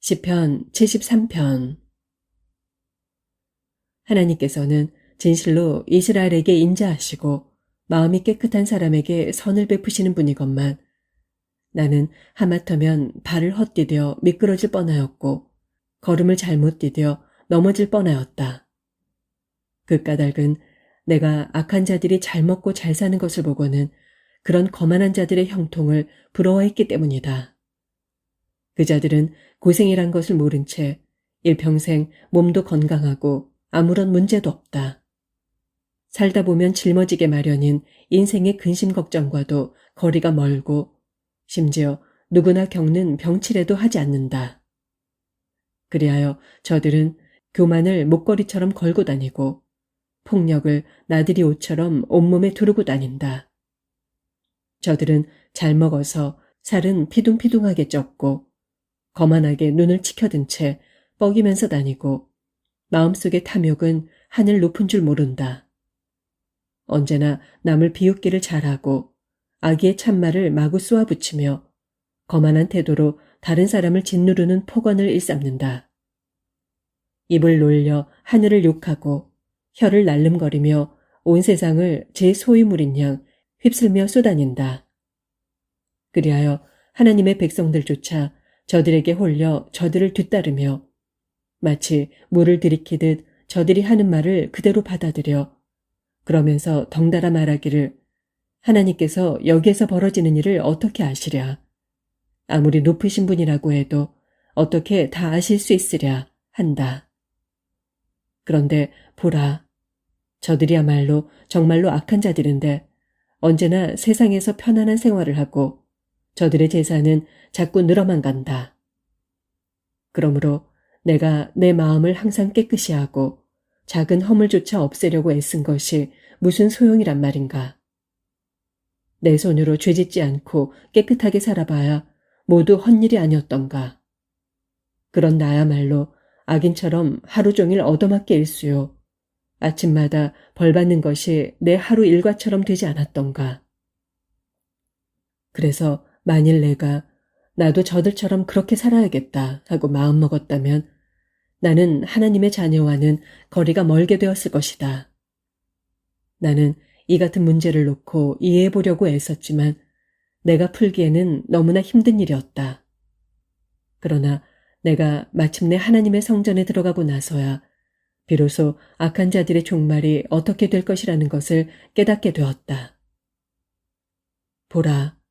시편 73편. 하나님께서는 진실로 이스라엘에게 인자하시고 마음이 깨끗한 사람에게 선을 베푸시는 분이건만 나는 하마터면 발을 헛디뎌 미끄러질 뻔하였고 걸음을 잘못 디뎌 넘어질 뻔하였다. 그 까닭은 내가 악한 자들이 잘 먹고 잘 사는 것을 보고는 그런 거만한 자들의 형통을 부러워했기 때문이다. 그 자들은 고생이란 것을 모른 채 일평생 몸도 건강하고 아무런 문제도 없다. 살다 보면 짊어지게 마련인 인생의 근심 걱정과도 거리가 멀고 심지어 누구나 겪는 병치레도 하지 않는다. 그리하여 저들은 교만을 목걸이처럼 걸고 다니고 폭력을 나들이 옷처럼 온몸에 두르고 다닌다. 저들은 잘 먹어서 살은 피둥피둥하게 쪘고 거만하게 눈을 치켜든 채 뻐기면서 다니고 마음속의 탐욕은 하늘 높은 줄 모른다. 언제나 남을 비웃기를 잘하고 악의의 참말을 마구 쏘아붙이며 거만한 태도로 다른 사람을 짓누르는 폭언을 일삼는다. 입을 놀려 하늘을 욕하고 혀를 날름거리며 온 세상을 제 소유물인 양 휩쓸며 쏘다닌다. 그리하여 하나님의 백성들조차 저들에게 홀려 저들을 뒤따르며 마치 물을 들이키듯 저들이 하는 말을 그대로 받아들여 그러면서 덩달아 말하기를 하나님께서 여기에서 벌어지는 일을 어떻게 아시랴. 아무리 높으신 분이라고 해도 어떻게 다 아실 수 있으랴 한다. 그런데 보라. 저들이야말로 정말로 악한 자들인데 언제나 세상에서 편안한 생활을 하고 저들의 재산은 자꾸 늘어만 간다. 그러므로 내가 내 마음을 항상 깨끗이 하고 작은 허물조차 없애려고 애쓴 것이 무슨 소용이란 말인가. 내 손으로 죄짓지 않고 깨끗하게 살아봐야 모두 헛일이 아니었던가. 그런 나야말로 악인처럼 하루 종일 얻어맞게 일수요. 아침마다 벌받는 것이 내 하루 일과처럼 되지 않았던가. 그래서 만일 내가 나도 저들처럼 그렇게 살아야겠다 하고 마음먹었다면 나는 하나님의 자녀와는 거리가 멀게 되었을 것이다. 나는 이 같은 문제를 놓고 이해해 보려고 애썼지만 내가 풀기에는 너무나 힘든 일이었다. 그러나 내가 마침내 하나님의 성전에 들어가고 나서야 비로소 악한 자들의 종말이 어떻게 될 것이라는 것을 깨닫게 되었다. 보라,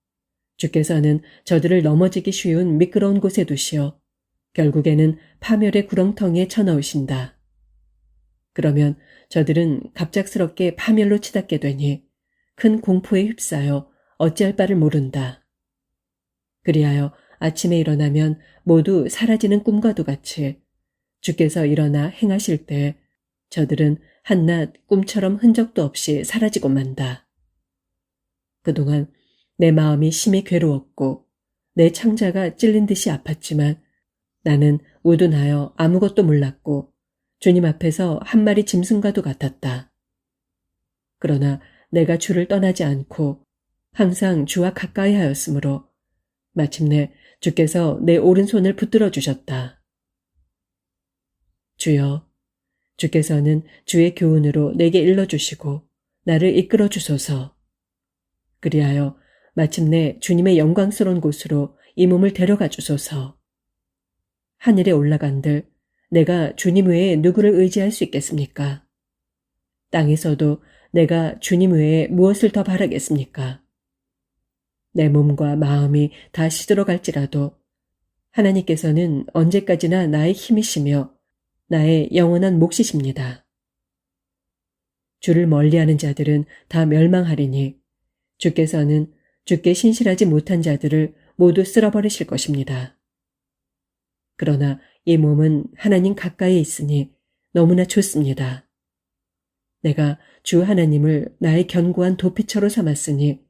주께서는 저들을 넘어지기 쉬운 미끄러운 곳에 두시어 결국에는 파멸의 구렁텅이에 쳐넣으신다. 그러면 저들은 갑작스럽게 파멸로 치닫게 되니 큰 공포에 휩싸여 어찌할 바를 모른다. 그리하여 아침에 일어나면 모두 사라지는 꿈과도 같이 주께서 일어나 행하실 때 저들은 한낱 꿈처럼 흔적도 없이 사라지고 만다. 그동안 내 마음이 심히 괴로웠고 내 창자가 찔린 듯이 아팠지만 나는 우둔하여 아무것도 몰랐고 주님 앞에서 한 마리 짐승과도 같았다. 그러나 내가 주를 떠나지 않고 항상 주와 가까이 하였으므로 마침내 주께서 내 오른손을 붙들어 주셨다. 주여, 주께서는 주의 교훈으로 내게 일러주시고 나를 이끌어 주소서. 그리하여 마침내 주님의 영광스러운 곳으로 이 몸을 데려가 주소서. 하늘에 올라간들 내가 주님 외에 누구를 의지할 수 있겠습니까? 땅에서도 내가 주님 외에 무엇을 더 바라겠습니까? 내 몸과 마음이 다 시들어갈지라도 하나님께서는 언제까지나 나의 힘이시며 나의 영원한 몫이십니다. 주를 멀리하는 자들은 다 멸망하리니 주께서는 주께 신실하지 못한 자들을 모두 쓸어버리실 것입니다. 그러나 이 몸은 하나님 가까이에 있으니 너무나 좋습니다. 내가 주 하나님을 나의 견고한 도피처로 삼았으니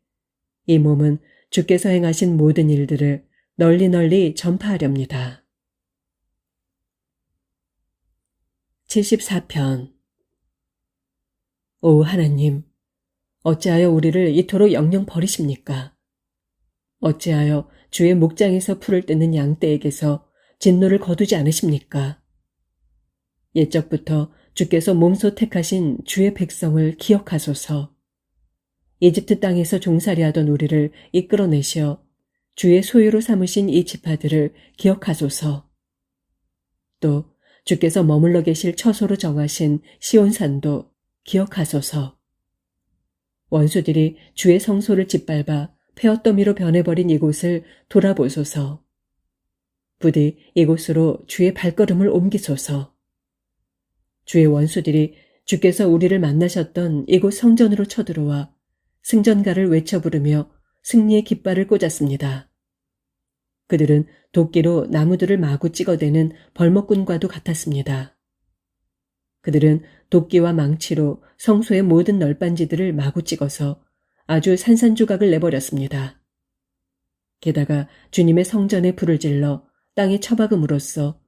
이 몸은 주께서 행하신 모든 일들을 널리 널리 전파하렵니다. 74편. 오 하나님, 어찌하여 우리를 이토록 영영 버리십니까? 어찌하여 주의 목장에서 풀을 뜯는 양떼에게서 진노를 거두지 않으십니까? 옛적부터 주께서 몸소 택하신 주의 백성을 기억하소서. 이집트 땅에서 종살이하던 우리를 이끌어내시어 주의 소유로 삼으신 이 지파들을 기억하소서. 또 주께서 머물러 계실 처소로 정하신 시온산도 기억하소서. 원수들이 주의 성소를 짓밟아 폐허더미로 변해버린 이곳을 돌아보소서. 부디 이곳으로 주의 발걸음을 옮기소서. 주의 원수들이 주께서 우리를 만나셨던 이곳 성전으로 쳐들어와 승전가를 외쳐 부르며 승리의 깃발을 꽂았습니다. 그들은 도끼로 나무들을 마구 찍어대는 벌목꾼과도 같았습니다. 그들은 도끼와 망치로 성소의 모든 널빤지들을 마구 찍어서 아주 산산조각을 내버렸습니다. 게다가 주님의 성전에 불을 질러 땅에 처박음으로써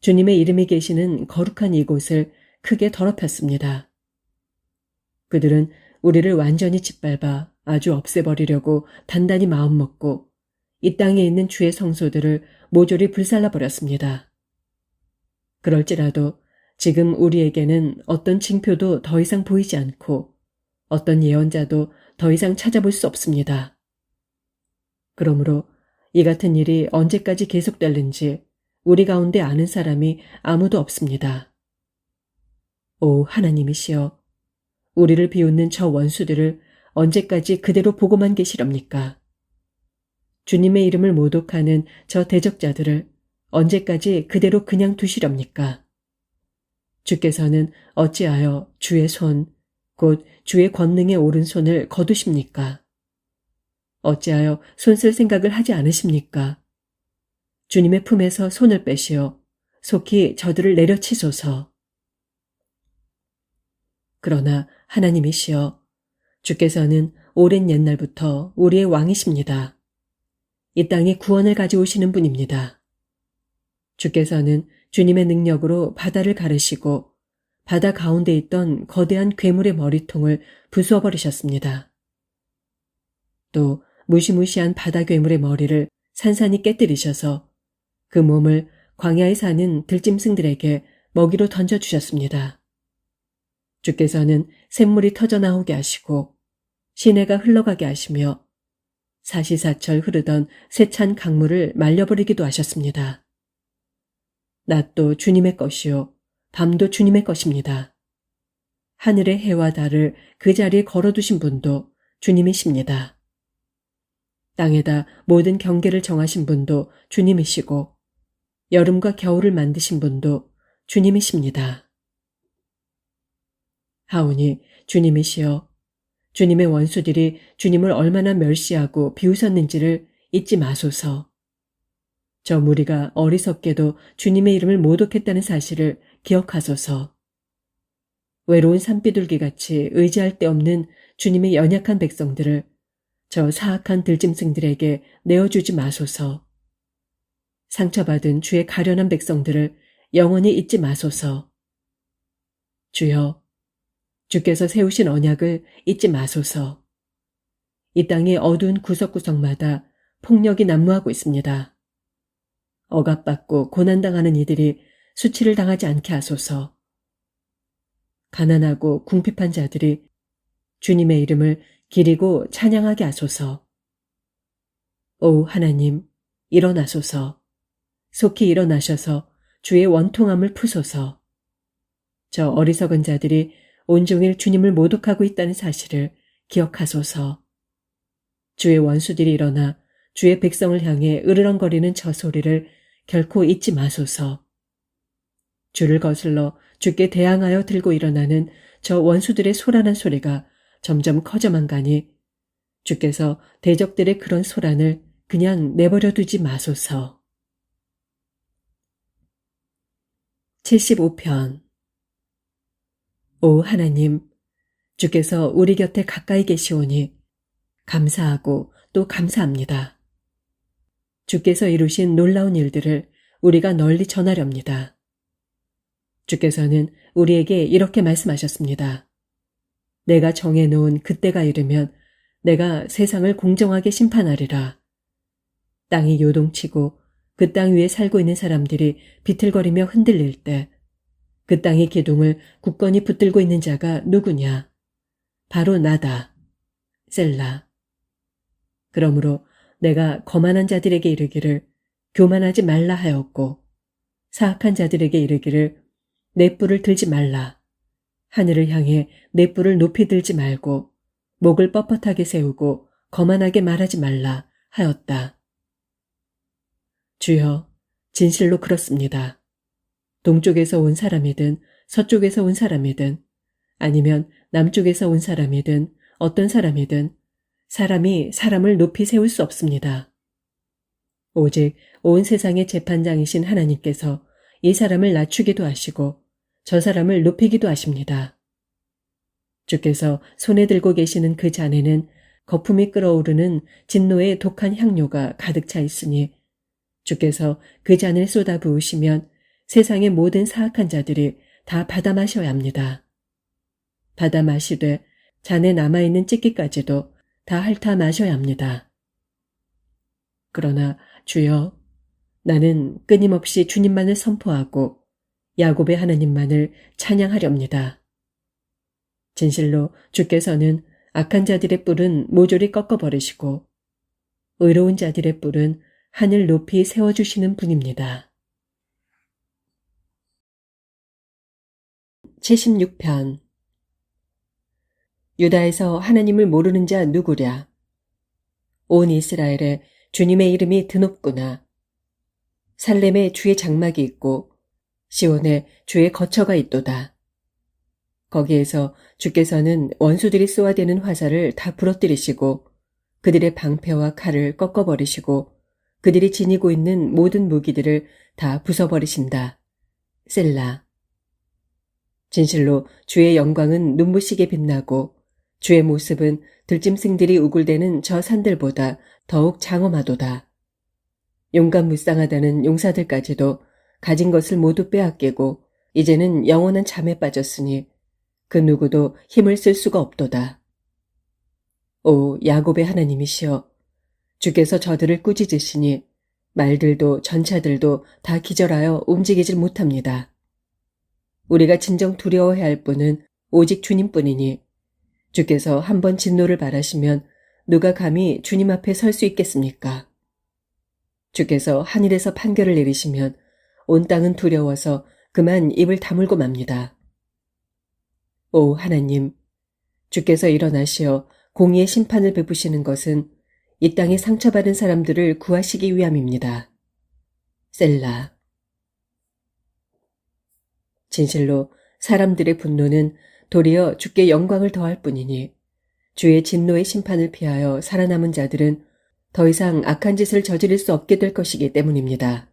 주님의 이름이 계시는 거룩한 이곳을 크게 더럽혔습니다. 그들은 우리를 완전히 짓밟아 아주 없애버리려고 단단히 마음먹고 이 땅에 있는 주의 성소들을 모조리 불살라버렸습니다. 그럴지라도 지금 우리에게는 어떤 징표도 더 이상 보이지 않고 어떤 예언자도 더 이상 찾아볼 수 없습니다. 그러므로 이 같은 일이 언제까지 계속될는지 우리 가운데 아는 사람이 아무도 없습니다. 오 하나님이시여, 우리를 비웃는 저 원수들을 언제까지 그대로 보고만 계시렵니까? 주님의 이름을 모독하는 저 대적자들을 언제까지 그대로 그냥 두시렵니까? 주께서는 어찌하여 주의 손, 곧 주의 권능의 오른손을 거두십니까? 어찌하여 손쓸 생각을 하지 않으십니까? 주님의 품에서 손을 빼시어 속히 저들을 내려치소서. 그러나 하나님이시여, 주께서는 오랜 옛날부터 우리의 왕이십니다. 이 땅에 구원을 가져오시는 분입니다. 주께서는 주님의 능력으로 바다를 가르시고 바다 가운데 있던 거대한 괴물의 머리통을 부수어버리셨습니다. 또 무시무시한 바다 괴물의 머리를 산산이 깨뜨리셔서 그 몸을 광야에 사는 들짐승들에게 먹이로 던져주셨습니다. 주께서는 샘물이 터져나오게 하시고 시내가 흘러가게 하시며 사시사철 흐르던 세찬 강물을 말려버리기도 하셨습니다. 낮도 주님의 것이요 밤도 주님의 것입니다. 하늘의 해와 달을 그 자리에 걸어두신 분도 주님이십니다. 땅에다 모든 경계를 정하신 분도 주님이시고 여름과 겨울을 만드신 분도 주님이십니다. 하오니 주님이시여, 주님의 원수들이 주님을 얼마나 멸시하고 비웃었는지를 잊지 마소서. 저 무리가 어리석게도 주님의 이름을 모독했다는 사실을 기억하소서. 외로운 산비둘기같이 의지할 데 없는 주님의 연약한 백성들을 저 사악한 들짐승들에게 내어주지 마소서. 상처받은 주의 가련한 백성들을 영원히 잊지 마소서. 주여, 주께서 세우신 언약을 잊지 마소서. 이 땅의 어두운 구석구석마다 폭력이 난무하고 있습니다. 억압받고 고난당하는 이들이 수치를 당하지 않게 하소서. 가난하고 궁핍한 자들이 주님의 이름을 기리고 찬양하게 하소서. 오 하나님, 일어나소서. 속히 일어나셔서 주의 원통함을 푸소서. 저 어리석은 자들이 온종일 주님을 모독하고 있다는 사실을 기억하소서. 주의 원수들이 일어나 주의 백성을 향해 으르렁거리는 저 소리를 결코 잊지 마소서. 주를 거슬러 주께 대항하여 들고 일어나는 저 원수들의 소란한 소리가 점점 커져만 가니 주께서 대적들의 그런 소란을 그냥 내버려 두지 마소서. 75편. 오 하나님, 주께서 우리 곁에 가까이 계시오니 감사하고 또 감사합니다. 주께서 이루신 놀라운 일들을 우리가 널리 전하렵니다. 주께서는 우리에게 이렇게 말씀하셨습니다. 내가 정해놓은 그때가 이르면 내가 세상을 공정하게 심판하리라. 땅이 요동치고 그 땅 위에 살고 있는 사람들이 비틀거리며 흔들릴 때 그 땅의 기둥을 굳건히 붙들고 있는 자가 누구냐? 바로 나다. 셀라. 그러므로 내가 거만한 자들에게 이르기를 교만하지 말라 하였고 사악한 자들에게 이르기를 내 뿔을 들지 말라. 하늘을 향해 내 뿔을 높이 들지 말고 목을 뻣뻣하게 세우고 거만하게 말하지 말라 하였다. 주여, 진실로 그렇습니다. 동쪽에서 온 사람이든 서쪽에서 온 사람이든 아니면 남쪽에서 온 사람이든 어떤 사람이든 사람이 사람을 높이 세울 수 없습니다. 오직 온 세상의 재판장이신 하나님께서 이 사람을 낮추기도 하시고 저 사람을 높이기도 하십니다. 주께서 손에 들고 계시는 그 잔에는 거품이 끓어오르는 진노의 독한 향료가 가득 차 있으니 주께서 그 잔을 쏟아 부으시면 세상의 모든 사악한 자들이 다 받아 마셔야 합니다. 받아 마시되 잔에 남아있는 찌끼까지도 다 핥아 마셔야 합니다. 그러나 주여, 나는 끊임없이 주님만을 선포하고 야곱의 하나님만을 찬양하렵니다. 진실로 주께서는 악한 자들의 뿔은 모조리 꺾어버리시고 의로운 자들의 뿔은 하늘 높이 세워주시는 분입니다. 76편. 유다에서 하나님을 모르는 자 누구랴? 온 이스라엘에 주님의 이름이 드높구나. 살렘에 주의 장막이 있고 시온에 주의 거처가 있도다. 거기에서 주께서는 원수들이 쏘아대는 화살을 다 부러뜨리시고 그들의 방패와 칼을 꺾어버리시고 그들이 지니고 있는 모든 무기들을 다 부숴버리신다. 셀라. 진실로 주의 영광은 눈부시게 빛나고 주의 모습은 들짐승들이 우글대는 저 산들보다 더욱 장엄하도다. 용감무쌍하다는 용사들까지도 가진 것을 모두 빼앗기고 이제는 영원한 잠에 빠졌으니 그 누구도 힘을 쓸 수가 없도다. 오 야곱의 하나님이시여, 주께서 저들을 꾸짖으시니 말들도 전차들도 다 기절하여 움직이질 못합니다. 우리가 진정 두려워해야 할 분은 오직 주님뿐이니 주께서 한번 진노를 발하시면 누가 감히 주님 앞에 설 수 있겠습니까? 주께서 하늘에서 판결을 내리시면 온 땅은 두려워서 그만 입을 다물고 맙니다. 오 하나님, 주께서 일어나시어 공의의 심판을 베푸시는 것은 이 땅에 상처받은 사람들을 구하시기 위함입니다. 셀라. 진실로 사람들의 분노는 도리어 주께 영광을 더할 뿐이니 주의 진노의 심판을 피하여 살아남은 자들은 더 이상 악한 짓을 저지를 수 없게 될 것이기 때문입니다.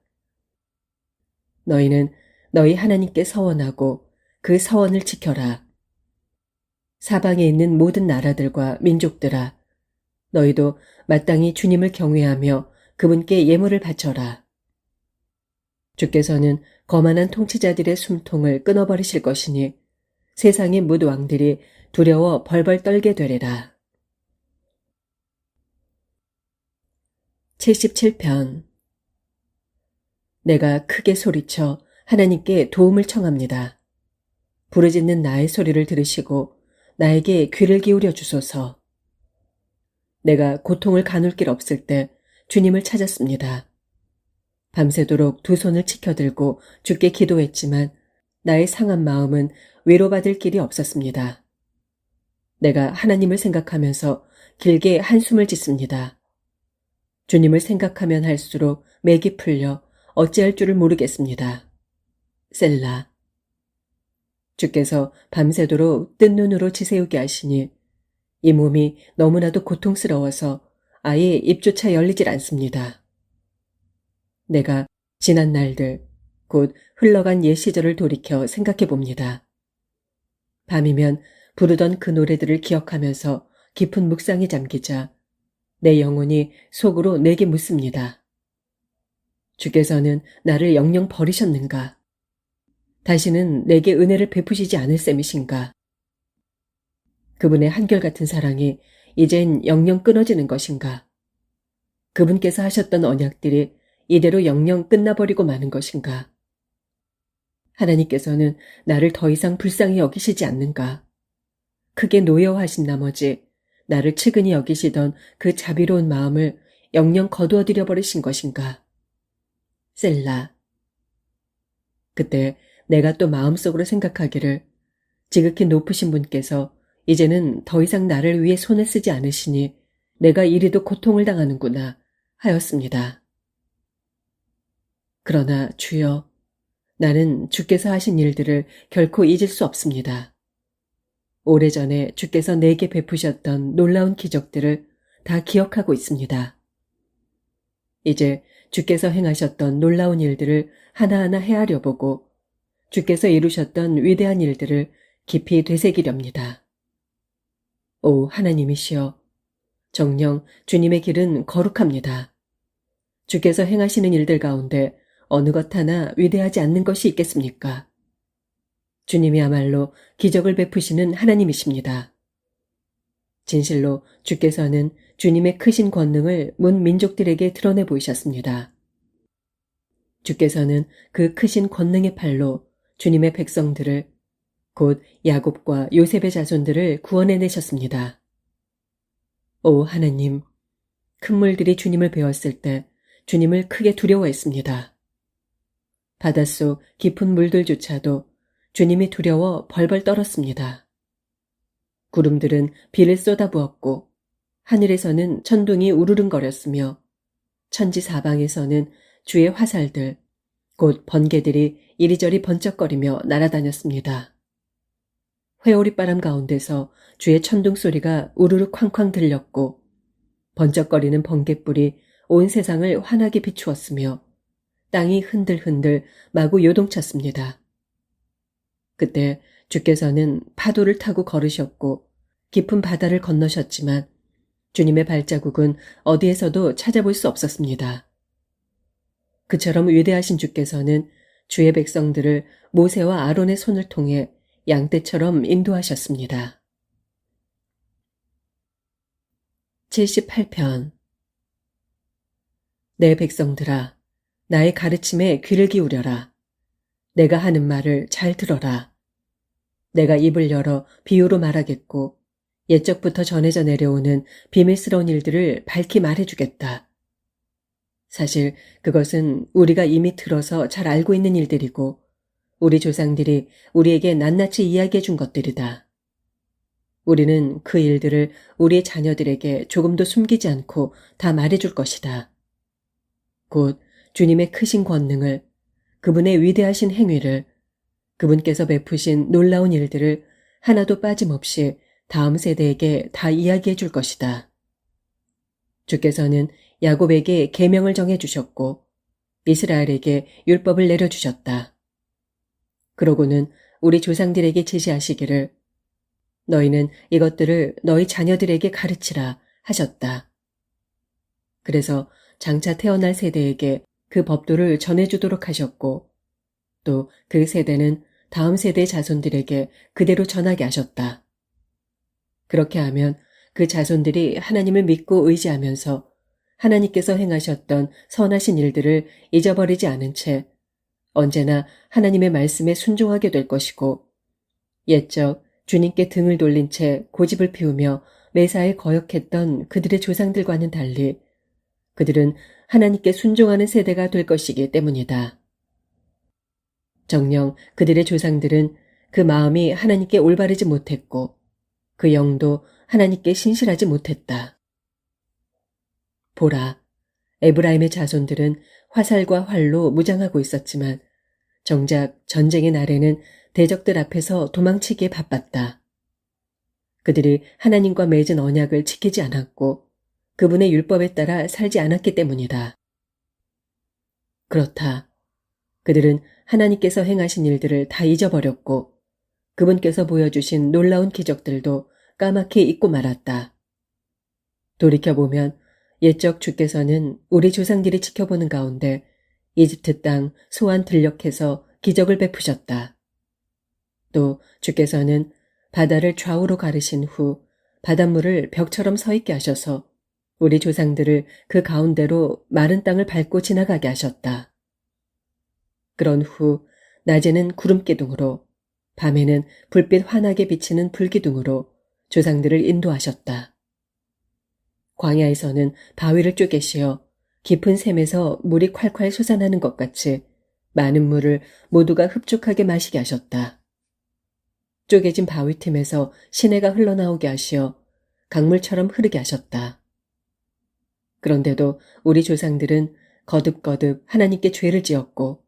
너희는 너희 하나님께 서원하고 그 서원을 지켜라. 사방에 있는 모든 나라들과 민족들아, 너희도 마땅히 주님을 경외하며 그분께 예물을 바쳐라. 주께서는 거만한 통치자들의 숨통을 끊어버리실 것이니 세상의 무도왕들이 두려워 벌벌 떨게 되리라. 77편. 내가 크게 소리쳐 하나님께 도움을 청합니다. 부르짖는 나의 소리를 들으시고 나에게 귀를 기울여 주소서. 내가 고통을 가눌 길 없을 때 주님을 찾았습니다. 밤새도록 두 손을 치켜들고 주께 기도했지만 나의 상한 마음은 위로받을 길이 없었습니다. 내가 하나님을 생각하면서 길게 한숨을 짓습니다. 주님을 생각하면 할수록 맥이 풀려 어찌할 줄을 모르겠습니다. 셀라. 주께서 밤새도록 뜬 눈으로 지새우게 하시니 이 몸이 너무나도 고통스러워서 아예 입조차 열리질 않습니다. 내가 지난 날들, 곧 흘러간 옛 시절을 돌이켜 생각해 봅니다. 밤이면 부르던 그 노래들을 기억하면서 깊은 묵상에 잠기자 내 영혼이 속으로 내게 묻습니다. 주께서는 나를 영영 버리셨는가? 다시는 내게 은혜를 베푸시지 않을 셈이신가? 그분의 한결같은 사랑이 이젠 영영 끊어지는 것인가? 그분께서 하셨던 언약들이 이대로 영영 끝나버리고 마는 것인가? 하나님께서는 나를 더 이상 불쌍히 여기시지 않는가? 크게 노여워하신 나머지 나를 측은히 여기시던 그 자비로운 마음을 영영 거두어들여 버리신 것인가? 셀라. 그때 내가 또 마음속으로 생각하기를 지극히 높으신 분께서 이제는 더 이상 나를 위해 손을 쓰지 않으시니 내가 이리도 고통을 당하는구나 하였습니다. 그러나 주여, 나는 주께서 하신 일들을 결코 잊을 수 없습니다. 오래전에 주께서 내게 베푸셨던 놀라운 기적들을 다 기억하고 있습니다. 이제 주께서 행하셨던 놀라운 일들을 하나하나 헤아려 보고 주께서 이루셨던 위대한 일들을 깊이 되새기렵니다. 오 하나님이시여, 정녕 주님의 길은 거룩합니다. 주께서 행하시는 일들 가운데 어느 것 하나 위대하지 않는 것이 있겠습니까? 주님이야말로 기적을 베푸시는 하나님이십니다. 진실로 주께서는 주님의 크신 권능을 문 민족들에게 드러내 보이셨습니다. 주께서는 그 크신 권능의 팔로 주님의 백성들을, 곧 야곱과 요셉의 자손들을 구원해내셨습니다. 오 하나님, 큰 물들이 주님을 배웠을 때 주님을 크게 두려워했습니다. 바닷속 깊은 물들조차도 주님이 두려워 벌벌 떨었습니다. 구름들은 비를 쏟아부었고 하늘에서는 천둥이 우르릉거렸으며 천지 사방에서는 주의 화살들, 곧 번개들이 이리저리 번쩍거리며 날아다녔습니다. 회오리바람 가운데서 주의 천둥 소리가 우르르 쾅쾅 들렸고 번쩍거리는 번개불이 온 세상을 환하게 비추었으며 땅이 흔들흔들 마구 요동쳤습니다. 그때 주께서는 파도를 타고 걸으셨고 깊은 바다를 건너셨지만 주님의 발자국은 어디에서도 찾아볼 수 없었습니다. 그처럼 위대하신 주께서는 주의 백성들을 모세와 아론의 손을 통해 양떼처럼 인도하셨습니다. 78편. 내 백성들아, 나의 가르침에 귀를 기울여라. 내가 하는 말을 잘 들어라. 내가 입을 열어 비유로 말하겠고 옛적부터 전해져 내려오는 비밀스러운 일들을 밝히 말해주겠다. 사실 그것은 우리가 이미 들어서 잘 알고 있는 일들이고 우리 조상들이 우리에게 낱낱이 이야기해 준 것들이다. 우리는 그 일들을 우리의 자녀들에게 조금도 숨기지 않고 다 말해줄 것이다. 곧 주님의 크신 권능을, 그분의 위대하신 행위를, 그분께서 베푸신 놀라운 일들을 하나도 빠짐없이 다음 세대에게 다 이야기해 줄 것이다. 주께서는 야곱에게 계명을 정해 주셨고 이스라엘에게 율법을 내려주셨다. 그러고는 우리 조상들에게 지시하시기를 너희는 이것들을 너희 자녀들에게 가르치라 하셨다. 그래서 장차 태어날 세대에게 그 법도를 전해주도록 하셨고 또 그 세대는 다음 세대의 자손들에게 그대로 전하게 하셨다. 그렇게 하면 그 자손들이 하나님을 믿고 의지하면서 하나님께서 행하셨던 선하신 일들을 잊어버리지 않은 채 언제나 하나님의 말씀에 순종하게 될 것이고 옛적 주님께 등을 돌린 채 고집을 피우며 매사에 거역했던 그들의 조상들과는 달리 그들은 하나님께 순종하는 세대가 될 것이기 때문이다. 정녕 그들의 조상들은 그 마음이 하나님께 올바르지 못했고 그 영도 하나님께 신실하지 못했다. 보라, 에브라임의 자손들은 화살과 활로 무장하고 있었지만 정작 전쟁의 날에는 대적들 앞에서 도망치기에 바빴다. 그들이 하나님과 맺은 언약을 지키지 않았고 그분의 율법에 따라 살지 않았기 때문이다. 그렇다. 그들은 하나님께서 행하신 일들을 다 잊어버렸고 그분께서 보여주신 놀라운 기적들도 까맣게 잊고 말았다. 돌이켜보면 옛적 주께서는 우리 조상들이 지켜보는 가운데 이집트 땅 소안 들녘에서 기적을 베푸셨다. 또 주께서는 바다를 좌우로 가르신 후 바닷물을 벽처럼 서 있게 하셔서 우리 조상들을 그 가운데로 마른 땅을 밟고 지나가게 하셨다. 그런 후 낮에는 구름기둥으로, 밤에는 불빛 환하게 비치는 불기둥으로 조상들을 인도하셨다. 광야에서는 바위를 쪼개시어 깊은 샘에서 물이 콸콸 솟아나는 것 같이 많은 물을 모두가 흡족하게 마시게 하셨다. 쪼개진 바위 틈에서 시내가 흘러나오게 하시어 강물처럼 흐르게 하셨다. 그런데도 우리 조상들은 거듭거듭 하나님께 죄를 지었고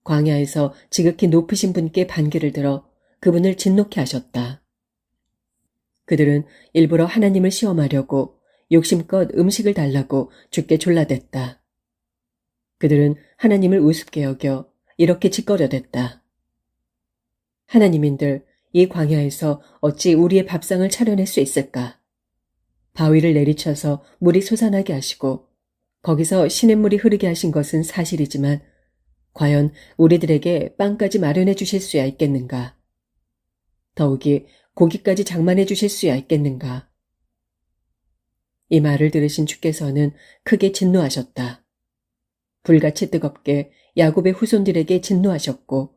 광야에서 지극히 높으신 분께 반기를 들어 그분을 진노케 하셨다. 그들은 일부러 하나님을 시험하려고 욕심껏 음식을 달라고 주께 졸라댔다. 그들은 하나님을 우습게 여겨 이렇게 짓거려댔다. 하나님인들, 이 광야에서 어찌 우리의 밥상을 차려낼 수 있을까? 바위를 내리쳐서 물이 솟아나게 하시고 거기서 시냇물이 흐르게 하신 것은 사실이지만 과연 우리들에게 빵까지 마련해 주실 수야 있겠는가? 더욱이 고기까지 장만해 주실 수야 있겠는가? 이 말을 들으신 주께서는 크게 진노하셨다. 불같이 뜨겁게 야곱의 후손들에게 진노하셨고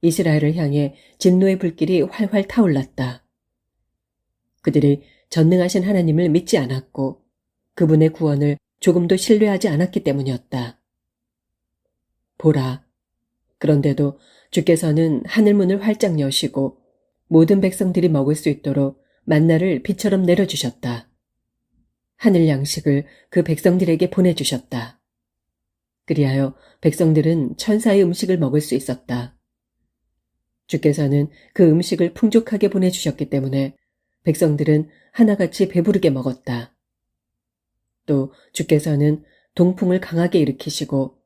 이스라엘을 향해 진노의 불길이 활활 타올랐다. 그들이 전능하신 하나님을 믿지 않았고 그분의 구원을 조금도 신뢰하지 않았기 때문이었다. 보라, 그런데도 주께서는 하늘문을 활짝 여시고 모든 백성들이 먹을 수 있도록 만나를 비처럼 내려주셨다. 하늘 양식을 그 백성들에게 보내주셨다. 그리하여 백성들은 천사의 음식을 먹을 수 있었다. 주께서는 그 음식을 풍족하게 보내주셨기 때문에 백성들은 하나같이 배부르게 먹었다. 또 주께서는 동풍을 강하게 일으키시고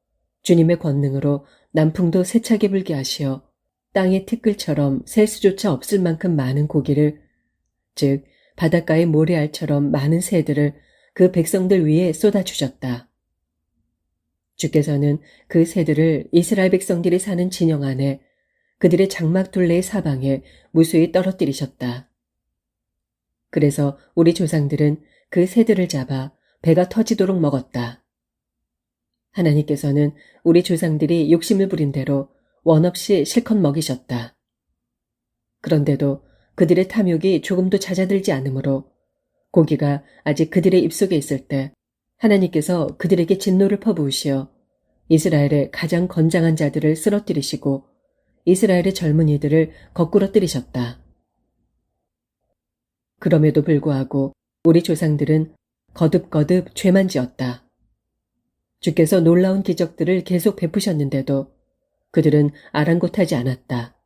주님의 권능으로 남풍도 세차게 불게 하시어 땅의 티끌처럼 셀 수조차 없을 만큼 많은 고기를, 즉 바닷가의 모래알처럼 많은 새들을 그 백성들 위에 쏟아주셨다. 주께서는 그 새들을 이스라엘 백성들이 사는 진영 안에 그들의 장막 둘레의 사방에 무수히 떨어뜨리셨다. 그래서 우리 조상들은 그 새들을 잡아 배가 터지도록 먹었다. 하나님께서는 우리 조상들이 욕심을 부린 대로 원 없이 실컷 먹이셨다. 그런데도 그들의 탐욕이 조금도 잦아들지 않으므로 고기가 아직 그들의 입속에 있을 때 하나님께서 그들에게 진노를 퍼부으시어 이스라엘의 가장 건장한 자들을 쓰러뜨리시고 이스라엘의 젊은이들을 거꾸러뜨리셨다. 그럼에도 불구하고 우리 조상들은 거듭거듭 죄만 지었다. 주께서 놀라운 기적들을 계속 베푸셨는데도 그들은 아랑곳하지 않았다.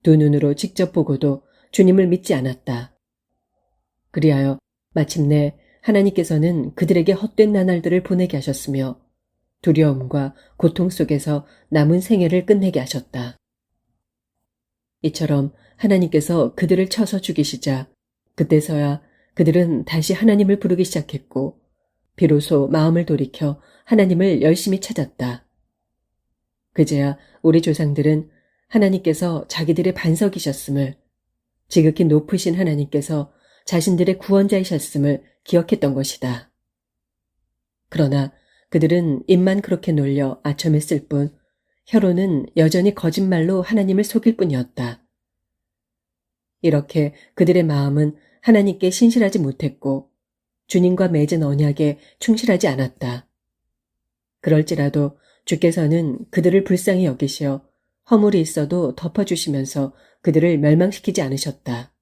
두 눈으로 직접 보고도 주님을 믿지 않았다. 그리하여 마침내 하나님께서는 그들에게 헛된 나날들을 보내게 하셨으며 두려움과 고통 속에서 남은 생애를 끝내게 하셨다. 이처럼 하나님께서 그들을 쳐서 죽이시자 그때서야 그들은 다시 하나님을 부르기 시작했고 비로소 마음을 돌이켜 하나님을 열심히 찾았다. 그제야 우리 조상들은 하나님께서 자기들의 반석이셨음을, 지극히 높으신 하나님께서 자신들의 구원자이셨음을 기억했던 것이다. 그러나 그들은 입만 그렇게 놀려 아첨했을 뿐 혀로는 여전히 거짓말로 하나님을 속일 뿐이었다. 이렇게 그들의 마음은 하나님께 신실하지 못했고 주님과 맺은 언약에 충실하지 않았다. 그럴지라도 주께서는 그들을 불쌍히 여기시어 허물이 있어도 덮어주시면서 그들을 멸망시키지 않으셨다.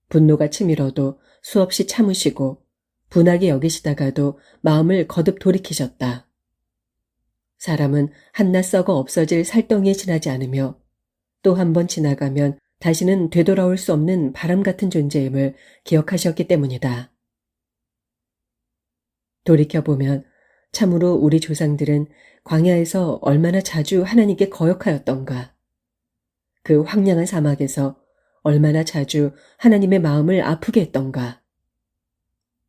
분노가 치밀어도 수없이 참으시고 분하게 여기시다가도 마음을 거듭 돌이키셨다. 사람은 한낱 썩어 없어질 살덩이에 지나지 않으며 또 한 번 지나가면 다시는 되돌아올 수 없는 바람 같은 존재임을 기억하셨기 때문이다. 돌이켜보면 참으로 우리 조상들은 광야에서 얼마나 자주 하나님께 거역하였던가. 그 황량한 사막에서 얼마나 자주 하나님의 마음을 아프게 했던가.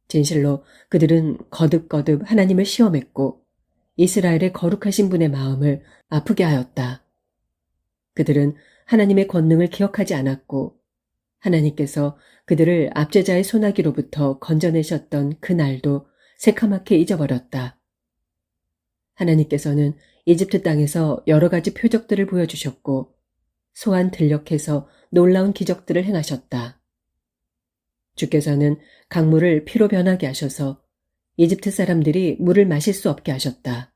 진실로 그들은 거듭거듭 하나님을 시험했고 이스라엘의 거룩하신 분의 마음을 아프게 하였다. 그들은 하나님의 권능을 기억하지 않았고 하나님께서 그들을 압제자의 손아귀로부터 건져내셨던 그 날도 새카맣게 잊어버렸다. 하나님께서는 이집트 땅에서 여러 가지 표적들을 보여주셨고 소환 들녘에서 놀라운 기적들을 행하셨다. 주께서는 강물을 피로 변하게 하셔서 이집트 사람들이 물을 마실 수 없게 하셨다.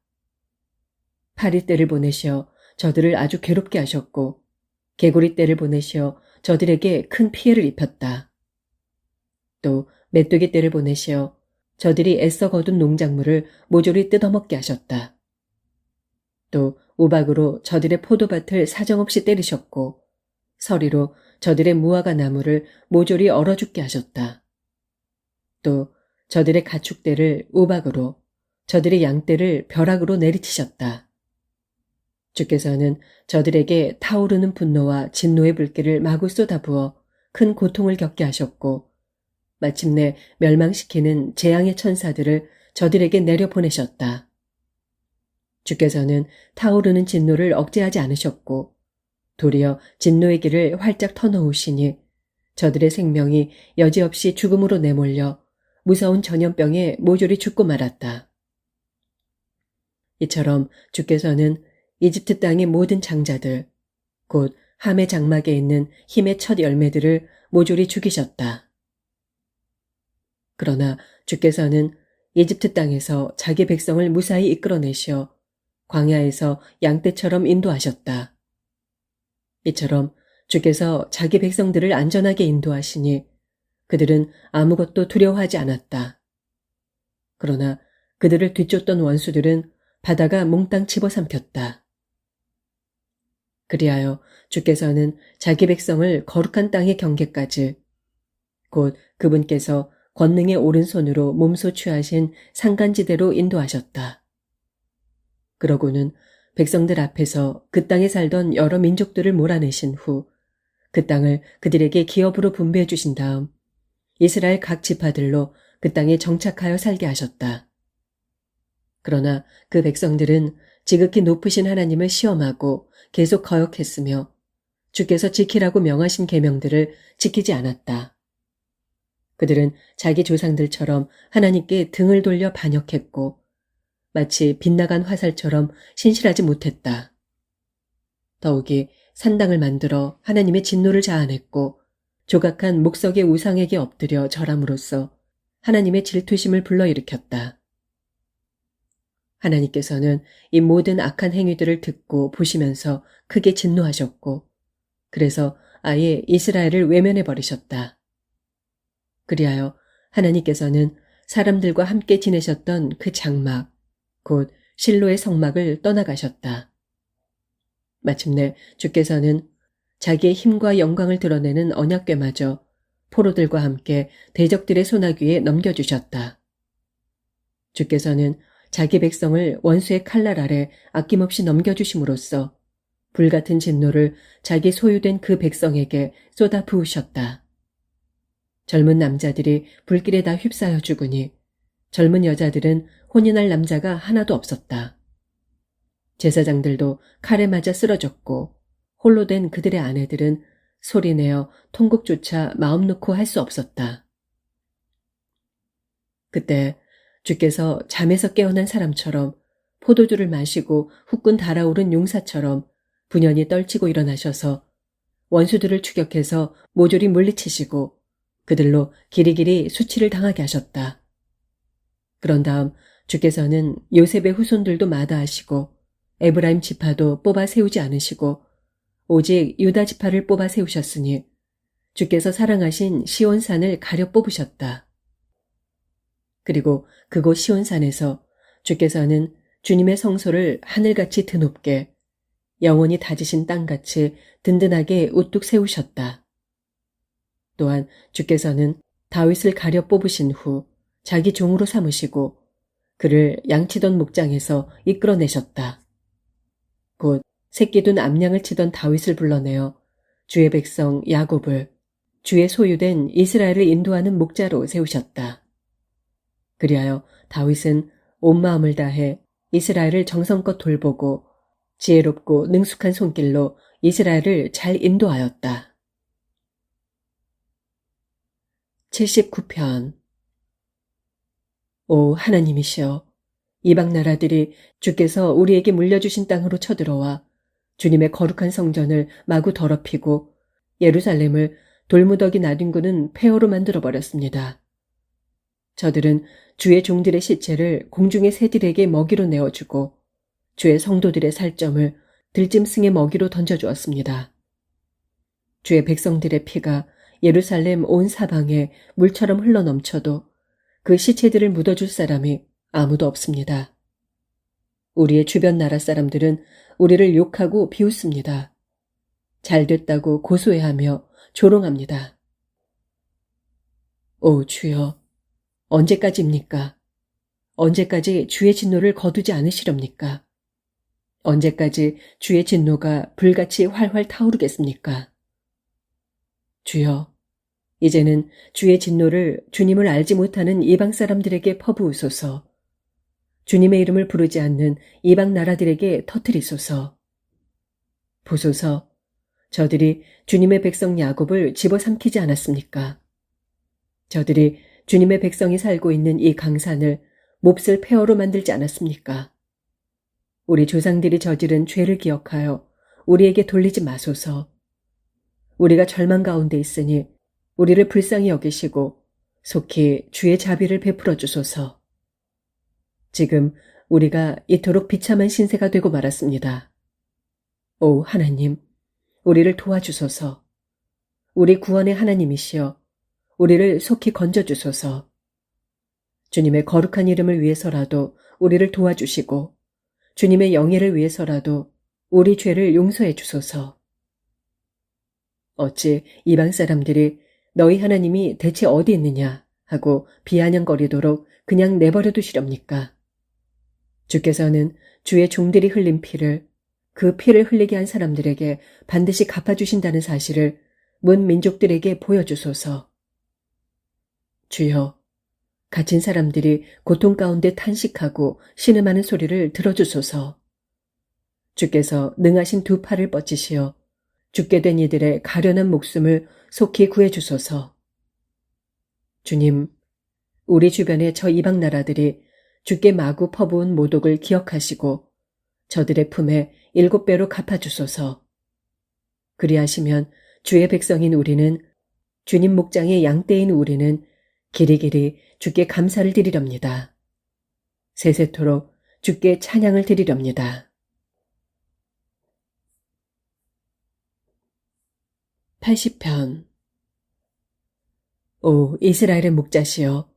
파리떼를 보내시어 저들을 아주 괴롭게 하셨고 개구리떼를 보내시어 저들에게 큰 피해를 입혔다. 또 메뚜기떼를 보내시어 저들이 애써 거둔 농작물을 모조리 뜯어먹게 하셨다. 또 우박으로 저들의 포도밭을 사정없이 때리셨고 서리로 저들의 무화과 나무를 모조리 얼어 죽게 하셨다. 또 저들의 가축대를 우박으로 저들의 양떼를 벼락으로 내리치셨다. 주께서는 저들에게 타오르는 분노와 진노의 불길을 마구 쏟아부어 큰 고통을 겪게 하셨고 마침내 멸망시키는 재앙의 천사들을 저들에게 내려보내셨다. 주께서는 타오르는 진노를 억제하지 않으셨고 도리어 진노의 길을 활짝 터놓으시니 저들의 생명이 여지없이 죽음으로 내몰려 무서운 전염병에 모조리 죽고 말았다. 이처럼 주께서는 이집트 땅의 모든 장자들, 곧 함의 장막에 있는 힘의 첫 열매들을 모조리 죽이셨다. 그러나 주께서는 이집트 땅에서 자기 백성을 무사히 이끌어내시어 광야에서 양떼처럼 인도하셨다. 이처럼 주께서 자기 백성들을 안전하게 인도하시니 그들은 아무것도 두려워하지 않았다. 그러나 그들을 뒤쫓던 원수들은 바다가 몽땅 집어삼켰다. 그리하여 주께서는 자기 백성을 거룩한 땅의 경계까지 곧 그분께서 권능의 오른손으로 몸소 취하신 산간지대로 인도하셨다. 그러고는 백성들 앞에서 그 땅에 살던 여러 민족들을 몰아내신 후 그 땅을 그들에게 기업으로 분배해 주신 다음 이스라엘 각 지파들로 그 땅에 정착하여 살게 하셨다. 그러나 그 백성들은 지극히 높으신 하나님을 시험하고 계속 거역했으며 주께서 지키라고 명하신 계명들을 지키지 않았다. 그들은 자기 조상들처럼 하나님께 등을 돌려 반역했고 마치 빗나간 화살처럼 신실하지 못했다. 더욱이 산당을 만들어 하나님의 진노를 자아냈고 조각한 목석의 우상에게 엎드려 절함으로써 하나님의 질투심을 불러일으켰다. 하나님께서는 이 모든 악한 행위들을 듣고 보시면서 크게 진노하셨고 그래서 아예 이스라엘을 외면해버리셨다. 그리하여 하나님께서는 사람들과 함께 지내셨던 그 장막, 곧 실로의 성막을 떠나가셨다. 마침내 주께서는 자기의 힘과 영광을 드러내는 언약궤마저 포로들과 함께 대적들의 손아귀에 넘겨주셨다. 주께서는 자기 백성을 원수의 칼날 아래 아낌없이 넘겨주심으로써 불같은 진노를 자기 소유된 그 백성에게 쏟아 부으셨다. 젊은 남자들이 불길에 다 휩싸여 죽으니 젊은 여자들은 혼인할 남자가 하나도 없었다. 제사장들도 칼에 맞아 쓰러졌고 홀로 된 그들의 아내들은 소리내어 통곡조차 마음 놓고 할 수 없었다. 그때 주께서 잠에서 깨어난 사람처럼 포도주를 마시고 후끈 달아오른 용사처럼 분연히 떨치고 일어나셔서 원수들을 추격해서 모조리 물리치시고 그들로 길이길이 수치를 당하게 하셨다. 그런 다음 주께서는 요셉의 후손들도 마다하시고 에브라임 지파도 뽑아 세우지 않으시고 오직 유다 지파를 뽑아 세우셨으니 주께서 사랑하신 시온산을 가려 뽑으셨다. 그리고 그곳 시온산에서 주께서는 주님의 성소를 하늘같이 드높게 영원히 다지신 땅같이 든든하게 우뚝 세우셨다. 또한 주께서는 다윗을 가려 뽑으신 후 자기 종으로 삼으시고 그를 양치던 목장에서 이끌어내셨다. 곧 새끼둔 암양을 치던 다윗을 불러내어 주의 백성 야곱을 주의 소유된 이스라엘을 인도하는 목자로 세우셨다. 그리하여 다윗은 온 마음을 다해 이스라엘을 정성껏 돌보고 지혜롭고 능숙한 손길로 이스라엘을 잘 인도하였다. 79편. 오 하나님이시여, 이방 나라들이 주께서 우리에게 물려주신 땅으로 쳐들어와 주님의 거룩한 성전을 마구 더럽히고 예루살렘을 돌무더기 나뒹구는 폐허로 만들어버렸습니다. 저들은 주의 종들의 시체를 공중의 새들에게 먹이로 내어주고 주의 성도들의 살점을 들짐승의 먹이로 던져주었습니다. 주의 백성들의 피가 예루살렘 온 사방에 물처럼 흘러넘쳐도 그 시체들을 묻어줄 사람이 아무도 없습니다. 우리의 주변 나라 사람들은 우리를 욕하고 비웃습니다. 잘됐다고 고소해하며 조롱합니다. 오 주여, 언제까지입니까? 언제까지 주의 진노를 거두지 않으시렵니까? 언제까지 주의 진노가 불같이 활활 타오르겠습니까? 주여, 이제는 주의 진노를 주님을 알지 못하는 이방 사람들에게 퍼부으소서. 주님의 이름을 부르지 않는 이방 나라들에게 터뜨리소서. 보소서, 저들이 주님의 백성 야곱을 집어삼키지 않았습니까? 저들이 주님의 백성이 살고 있는 이 강산을 몹쓸 폐허로 만들지 않았습니까? 우리 조상들이 저지른 죄를 기억하여 우리에게 돌리지 마소서. 우리가 절망 가운데 있으니 우리를 불쌍히 여기시고 속히 주의 자비를 베풀어 주소서. 지금 우리가 이토록 비참한 신세가 되고 말았습니다. 오 하나님, 우리를 도와주소서. 우리 구원의 하나님이시여, 우리를 속히 건져주소서. 주님의 거룩한 이름을 위해서라도 우리를 도와주시고 주님의 영예를 위해서라도 우리 죄를 용서해 주소서. 어찌 이방 사람들이 너희 하나님이 대체 어디 있느냐 하고 비아냥거리도록 그냥 내버려 두시렵니까? 주께서는 주의 종들이 흘린 피를, 그 피를 흘리게 한 사람들에게 반드시 갚아주신다는 사실을 문 민족들에게 보여주소서. 주여, 갇힌 사람들이 고통 가운데 탄식하고 신음하는 소리를 들어주소서. 주께서 능하신 두 팔을 뻗치시어 죽게 된 이들의 가련한 목숨을 속히 구해주소서. 주님, 우리 주변의 저 이방 나라들이 주께 마구 퍼부은 모독을 기억하시고 저들의 품에 7배로 갚아주소서. 그리하시면 주의 백성인 우리는, 주님 목장의 양떼인 우리는 길이길이 주께 감사를 드리렵니다. 세세토록 주께 찬양을 드리렵니다. 80편. 오 이스라엘의 목자시여,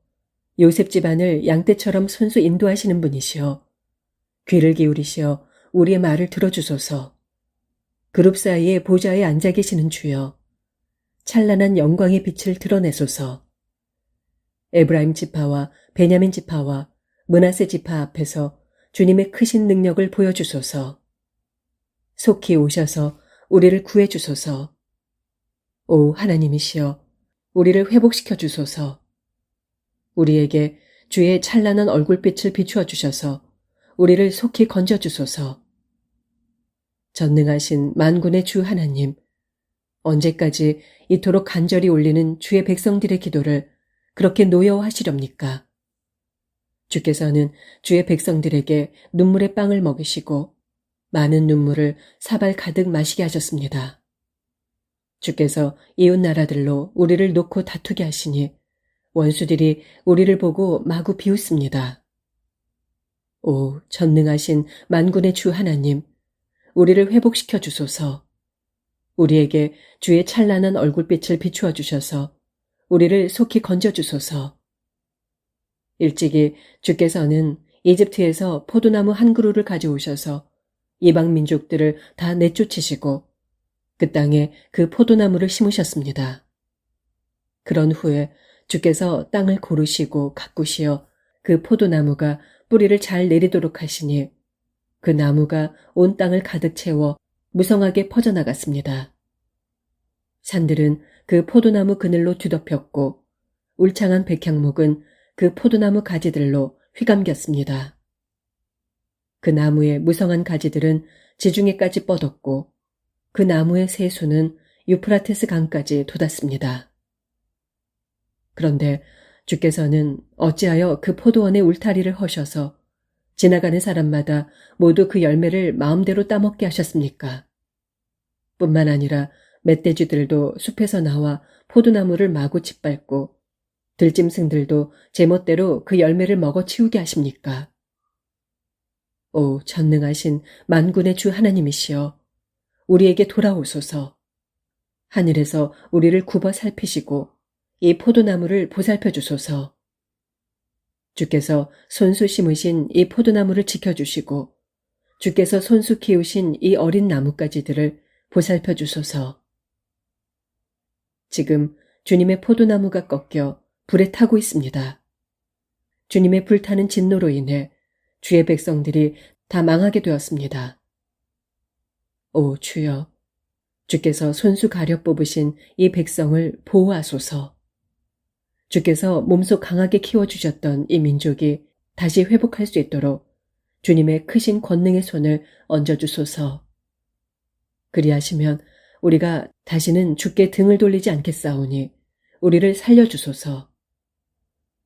요셉 집안을 양떼처럼 손수 인도하시는 분이시여, 귀를 기울이시어 우리의 말을 들어주소서. 그룹 사이에 보좌에 앉아 계시는 주여, 찬란한 영광의 빛을 드러내소서. 에브라임 지파와 베냐민 지파와 므낫세 지파 앞에서 주님의 크신 능력을 보여주소서. 속히 오셔서 우리를 구해주소서. 오 하나님이시여, 우리를 회복시켜 주소서. 우리에게 주의 찬란한 얼굴빛을 비추어 주셔서 우리를 속히 건져 주소서. 전능하신 만군의 주 하나님, 언제까지 이토록 간절히 올리는 주의 백성들의 기도를 그렇게 노여워하시렵니까? 주께서는 주의 백성들에게 눈물의 빵을 먹이시고 많은 눈물을 사발 가득 마시게 하셨습니다. 주께서 이웃 나라들로 우리를 놓고 다투게 하시니 원수들이 우리를 보고 마구 비웃습니다. 오 전능하신 만군의 주 하나님, 우리를 회복시켜 주소서. 우리에게 주의 찬란한 얼굴빛을 비추어 주셔서 우리를 속히 건져 주소서. 일찍이 주께서는 이집트에서 포도나무 한 그루를 가져오셔서 이방 민족들을 다 내쫓으시고 그 땅에 그 포도나무를 심으셨습니다. 그런 후에 주께서 땅을 고르시고 가꾸시어 그 포도나무가 뿌리를 잘 내리도록 하시니 그 나무가 온 땅을 가득 채워 무성하게 퍼져나갔습니다. 산들은 그 포도나무 그늘로 뒤덮였고 울창한 백향목은 그 포도나무 가지들로 휘감겼습니다. 그 나무의 무성한 가지들은 지중해까지 뻗었고 그 나무의 세수는 유프라테스 강까지 돋았습니다. 그런데 주께서는 어찌하여 그 포도원의 울타리를 허셔서 지나가는 사람마다 모두 그 열매를 마음대로 따먹게 하셨습니까? 뿐만 아니라 멧돼지들도 숲에서 나와 포도나무를 마구 짓밟고 들짐승들도 제멋대로 그 열매를 먹어 치우게 하십니까? 오 전능하신 만군의 주 하나님이시여, 우리에게 돌아오소서. 하늘에서 우리를 굽어 살피시고 이 포도나무를 보살펴 주소서. 주께서 손수 심으신 이 포도나무를 지켜주시고 주께서 손수 키우신 이 어린 나뭇가지들을 보살펴 주소서. 지금 주님의 포도나무가 꺾여 불에 타고 있습니다. 주님의 불타는 진노로 인해 주의 백성들이 다 망하게 되었습니다. 오 주여, 주께서 손수 가려 뽑으신 이 백성을 보호하소서. 주께서 몸소 강하게 키워주셨던 이 민족이 다시 회복할 수 있도록 주님의 크신 권능의 손을 얹어주소서. 그리하시면 우리가 다시는 주께 등을 돌리지 않겠사오니 우리를 살려주소서.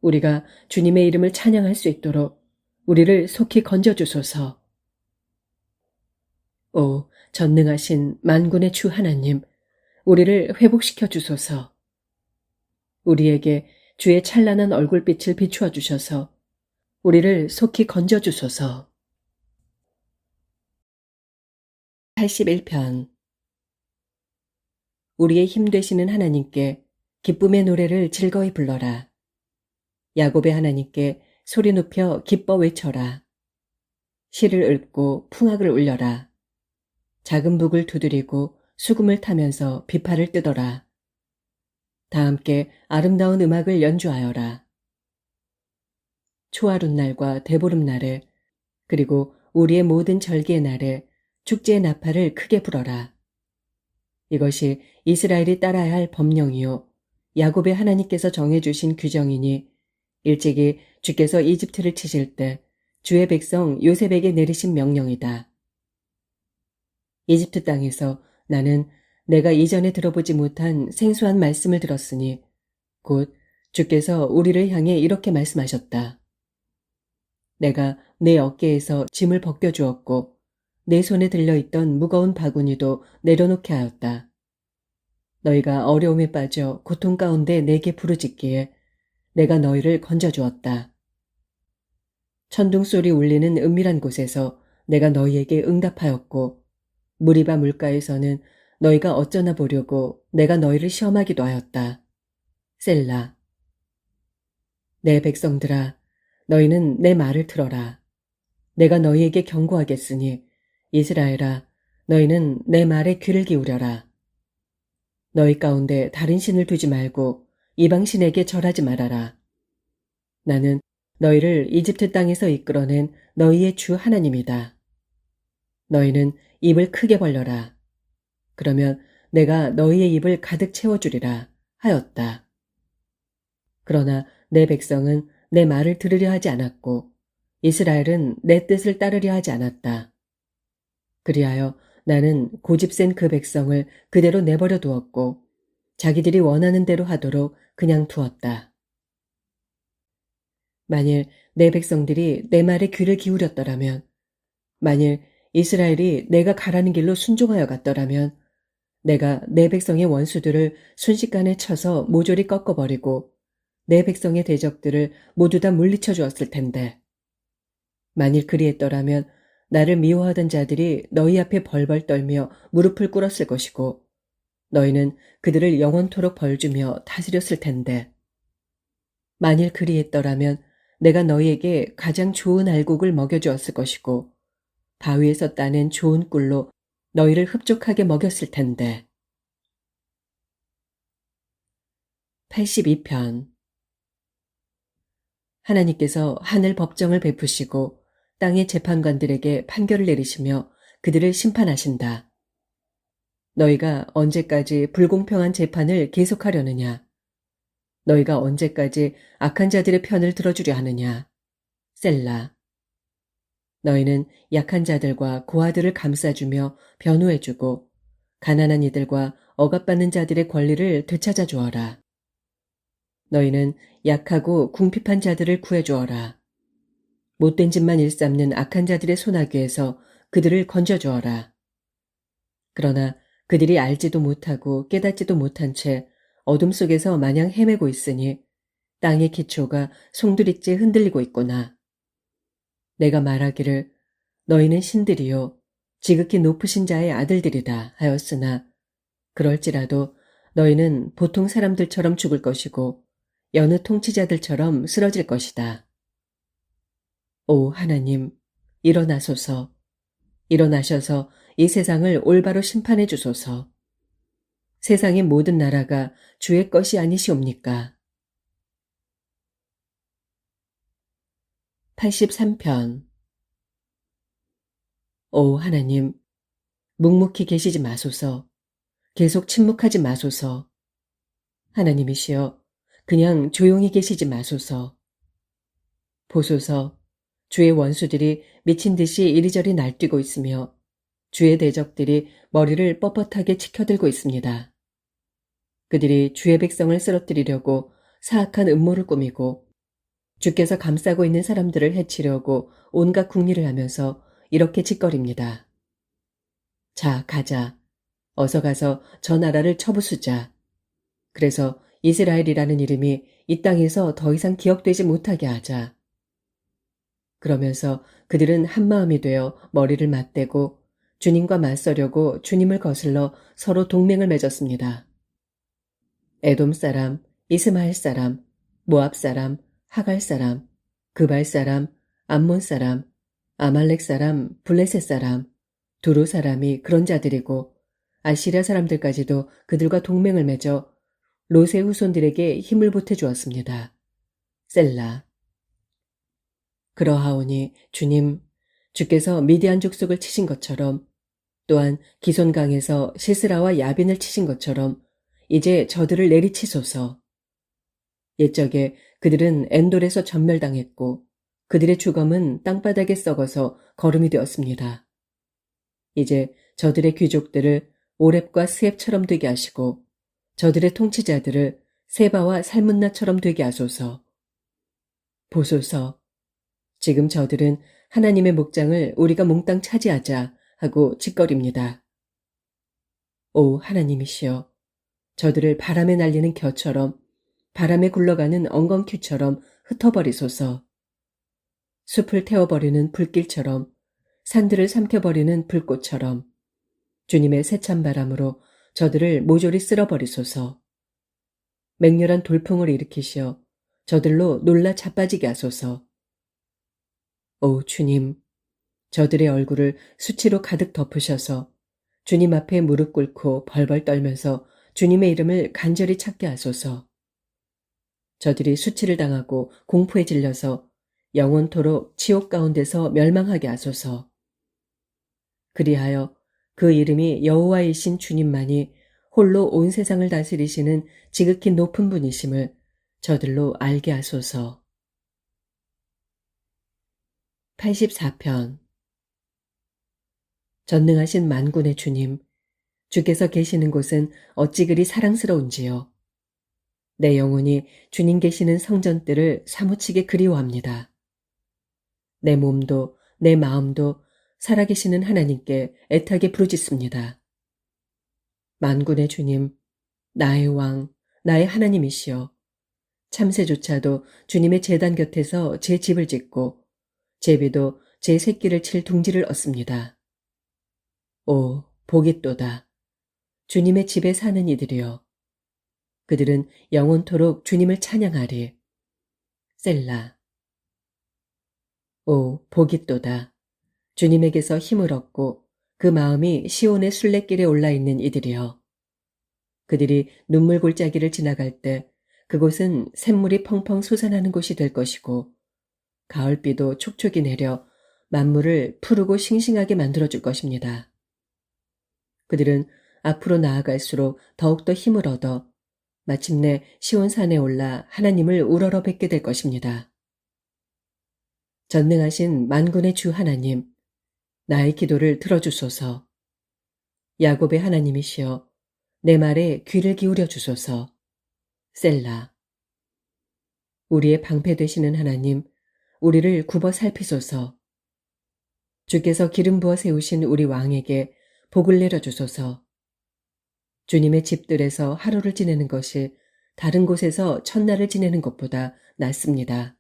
우리가 주님의 이름을 찬양할 수 있도록 우리를 속히 건져주소서. 오 전능하신 만군의 주 하나님, 우리를 회복시켜 주소서. 우리에게 주의 찬란한 얼굴빛을 비추어 주셔서 우리를 속히 건져 주소서. 81편. 우리의 힘 되시는 하나님께 기쁨의 노래를 즐거이 불러라. 야곱의 하나님께 소리 높여 기뻐 외쳐라. 시를 읊고 풍악을 울려라. 작은 북을 두드리고 수금을 타면서 비파를 뜯어라. 다 함께 아름다운 음악을 연주하여라. 초하룻날과 대보름날에, 그리고 우리의 모든 절기의 날에 축제의 나팔을 크게 불어라. 이것이 이스라엘이 따라야 할 법령이요 야곱의 하나님께서 정해주신 규정이니, 일찍이 주께서 이집트를 치실 때 주의 백성 요셉에게 내리신 명령이다. 이집트 땅에서 나는 내가 이전에 들어보지 못한 생소한 말씀을 들었으니 곧 주께서 우리를 향해 이렇게 말씀하셨다. 내가 내 어깨에서 짐을 벗겨주었고 내 손에 들려있던 무거운 바구니도 내려놓게 하였다. 너희가 어려움에 빠져 고통 가운데 내게 부르짖기에 내가 너희를 건져주었다. 천둥소리 울리는 은밀한 곳에서 내가 너희에게 응답하였고 무리바 물가에서는 너희가 어쩌나 보려고 내가 너희를 시험하기도 하였다. 셀라. 내 백성들아, 너희는 내 말을 들어라. 내가 너희에게 경고하겠으니 이스라엘아, 너희는 내 말에 귀를 기울여라. 너희 가운데 다른 신을 두지 말고 이방 신에게 절하지 말아라. 나는 너희를 이집트 땅에서 이끌어낸 너희의 주 하나님이다. 너희는 입을 크게 벌려라. 그러면 내가 너희의 입을 가득 채워주리라 하였다. 그러나 내 백성은 내 말을 들으려 하지 않았고 이스라엘은 내 뜻을 따르려 하지 않았다. 그리하여 나는 고집센 그 백성을 그대로 내버려 두었고 자기들이 원하는 대로 하도록 그냥 두었다. 만일 내 백성들이 내 말에 귀를 기울였더라면, 만일 이스라엘이 내가 가라는 길로 순종하여 갔더라면 내가 내 백성의 원수들을 순식간에 쳐서 모조리 꺾어버리고 내 백성의 대적들을 모두 다 물리쳐 주었을 텐데, 만일 그리했더라면 나를 미워하던 자들이 너희 앞에 벌벌 떨며 무릎을 꿇었을 것이고 너희는 그들을 영원토록 벌주며 다스렸을 텐데, 만일 그리했더라면 내가 너희에게 가장 좋은 알곡을 먹여주었을 것이고 바위에서 따낸 좋은 꿀로 너희를 흡족하게 먹였을 텐데. 82편. 하나님께서 하늘 법정을 베푸시고 땅의 재판관들에게 판결을 내리시며 그들을 심판하신다. 너희가 언제까지 불공평한 재판을 계속하려느냐? 너희가 언제까지 악한 자들의 편을 들어주려 하느냐? 셀라. 너희는 약한 자들과 고아들을 감싸주며 변호해주고 가난한 이들과 억압받는 자들의 권리를 되찾아 주어라. 너희는 약하고 궁핍한 자들을 구해주어라. 못된 짓만 일삼는 악한 자들의 소나귀에서 그들을 건져주어라. 그러나 그들이 알지도 못하고 깨닫지도 못한 채 어둠 속에서 마냥 헤매고 있으니 땅의 기초가 송두리째 흔들리고 있구나. 내가 말하기를 너희는 신들이요 지극히 높으신 자의 아들들이다 하였으나 그럴지라도 너희는 보통 사람들처럼 죽을 것이고 여느 통치자들처럼 쓰러질 것이다. 오 하나님, 일어나소서. 일어나셔서 이 세상을 올바로 심판해 주소서. 세상의 모든 나라가 주의 것이 아니시옵니까? 83편. 오 하나님, 묵묵히 계시지 마소서. 계속 침묵하지 마소서. 하나님이시여, 그냥 조용히 계시지 마소서. 보소서, 주의 원수들이 미친 듯이 이리저리 날뛰고 있으며 주의 대적들이 머리를 뻣뻣하게 치켜들고 있습니다. 그들이 주의 백성을 쓰러뜨리려고 사악한 음모를 꾸미고 주께서 감싸고 있는 사람들을 해치려고 온갖 궁리를 하면서 이렇게 짓거립니다. 자, 가자. 어서 가서 저 나라를 쳐부수자. 그래서 이스라엘이라는 이름이 이 땅에서 더 이상 기억되지 못하게 하자. 그러면서 그들은 한마음이 되어 머리를 맞대고 주님과 맞서려고 주님을 거슬러 서로 동맹을 맺었습니다. 에돔 사람, 이스마엘 사람, 모압 사람, 하갈 사람, 그발 사람, 암몬 사람, 아말렉 사람, 블레셋 사람, 두루 사람이 그런 자들이고 아시리아 사람들까지도 그들과 동맹을 맺어 롯의 후손들에게 힘을 보태주었습니다. 셀라. 그러하오니 주님, 주께서 미디안 족속을 치신 것처럼 또한 기손강에서 시스라와 야빈을 치신 것처럼 이제 저들을 내리치소서. 옛적에 그들은 엔돌에서 전멸당했고 그들의 주검은 땅바닥에 썩어서 거름이 되었습니다. 이제 저들의 귀족들을 오렙과 스앱처럼 되게 하시고 저들의 통치자들을 세바와 살문나처럼 되게 하소서. 보소서. 지금 저들은 하나님의 목장을 우리가 몽땅 차지하자 하고 짓거립니다. 오 하나님이시여, 저들을 바람에 날리는 겨처럼 바람에 굴러가는 엉겅퀴처럼 흩어버리소서. 숲을 태워버리는 불길처럼 산들을 삼켜버리는 불꽃처럼 주님의 세찬 바람으로 저들을 모조리 쓸어버리소서. 맹렬한 돌풍을 일으키시어 저들로 놀라 자빠지게 하소서. 오 주님, 저들의 얼굴을 수치로 가득 덮으셔서 주님 앞에 무릎 꿇고 벌벌 떨면서 주님의 이름을 간절히 찾게 하소서. 저들이 수치를 당하고 공포에 질려서 영원토록 지옥 가운데서 멸망하게 하소서. 그리하여 그 이름이 여호와이신 주님만이 홀로 온 세상을 다스리시는 지극히 높은 분이심을 저들로 알게 하소서. 84편. 전능하신 만군의 주님, 주께서 계시는 곳은 어찌 그리 사랑스러운지요. 내 영혼이 주님 계시는 성전들을 사무치게 그리워합니다. 내 몸도 내 마음도 살아계시는 하나님께 애타게 부르짖습니다. 만군의 주님, 나의 왕, 나의 하나님이시여. 참새조차도 주님의 제단 곁에서 제 집을 짓고 제비도 제 새끼를 칠 둥지를 얻습니다. 오, 복이또다. 주님의 집에 사는 이들이여. 그들은 영원토록 주님을 찬양하리. 셀라. 오, 복이또다. 주님에게서 힘을 얻고 그 마음이 시온의 순례길에 올라있는 이들이여. 그들이 눈물 골짜기를 지나갈 때 그곳은 샘물이 펑펑 솟아나는 곳이 될 것이고 가을비도 촉촉이 내려 만물을 푸르고 싱싱하게 만들어줄 것입니다. 그들은 앞으로 나아갈수록 더욱더 힘을 얻어 마침내 시온산에 올라 하나님을 우러러 뵙게 될 것입니다. 전능하신 만군의 주 하나님, 나의 기도를 들어주소서. 야곱의 하나님이시여, 내 말에 귀를 기울여 주소서. 셀라. 우리의 방패 되시는 하나님, 우리를 굽어 살피소서. 주께서 기름 부어 세우신 우리 왕에게 복을 내려주소서. 주님의 집들에서 하루를 지내는 것이 다른 곳에서 첫날을 지내는 것보다 낫습니다.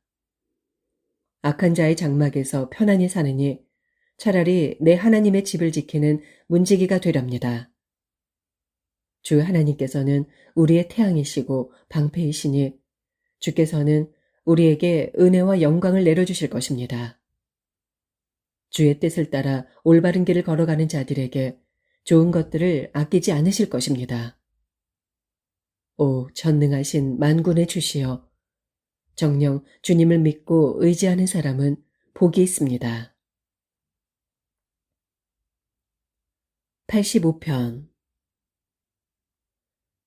악한 자의 장막에서 편안히 사느니 차라리 내 하나님의 집을 지키는 문지기가 되렵니다. 주 하나님께서는 우리의 태양이시고 방패이시니 주께서는 우리에게 은혜와 영광을 내려주실 것입니다. 주의 뜻을 따라 올바른 길을 걸어가는 자들에게 좋은 것들을 아끼지 않으실 것입니다. 오 전능하신 만군의 주시여, 정녕 주님을 믿고 의지하는 사람은 복이 있습니다. 85편.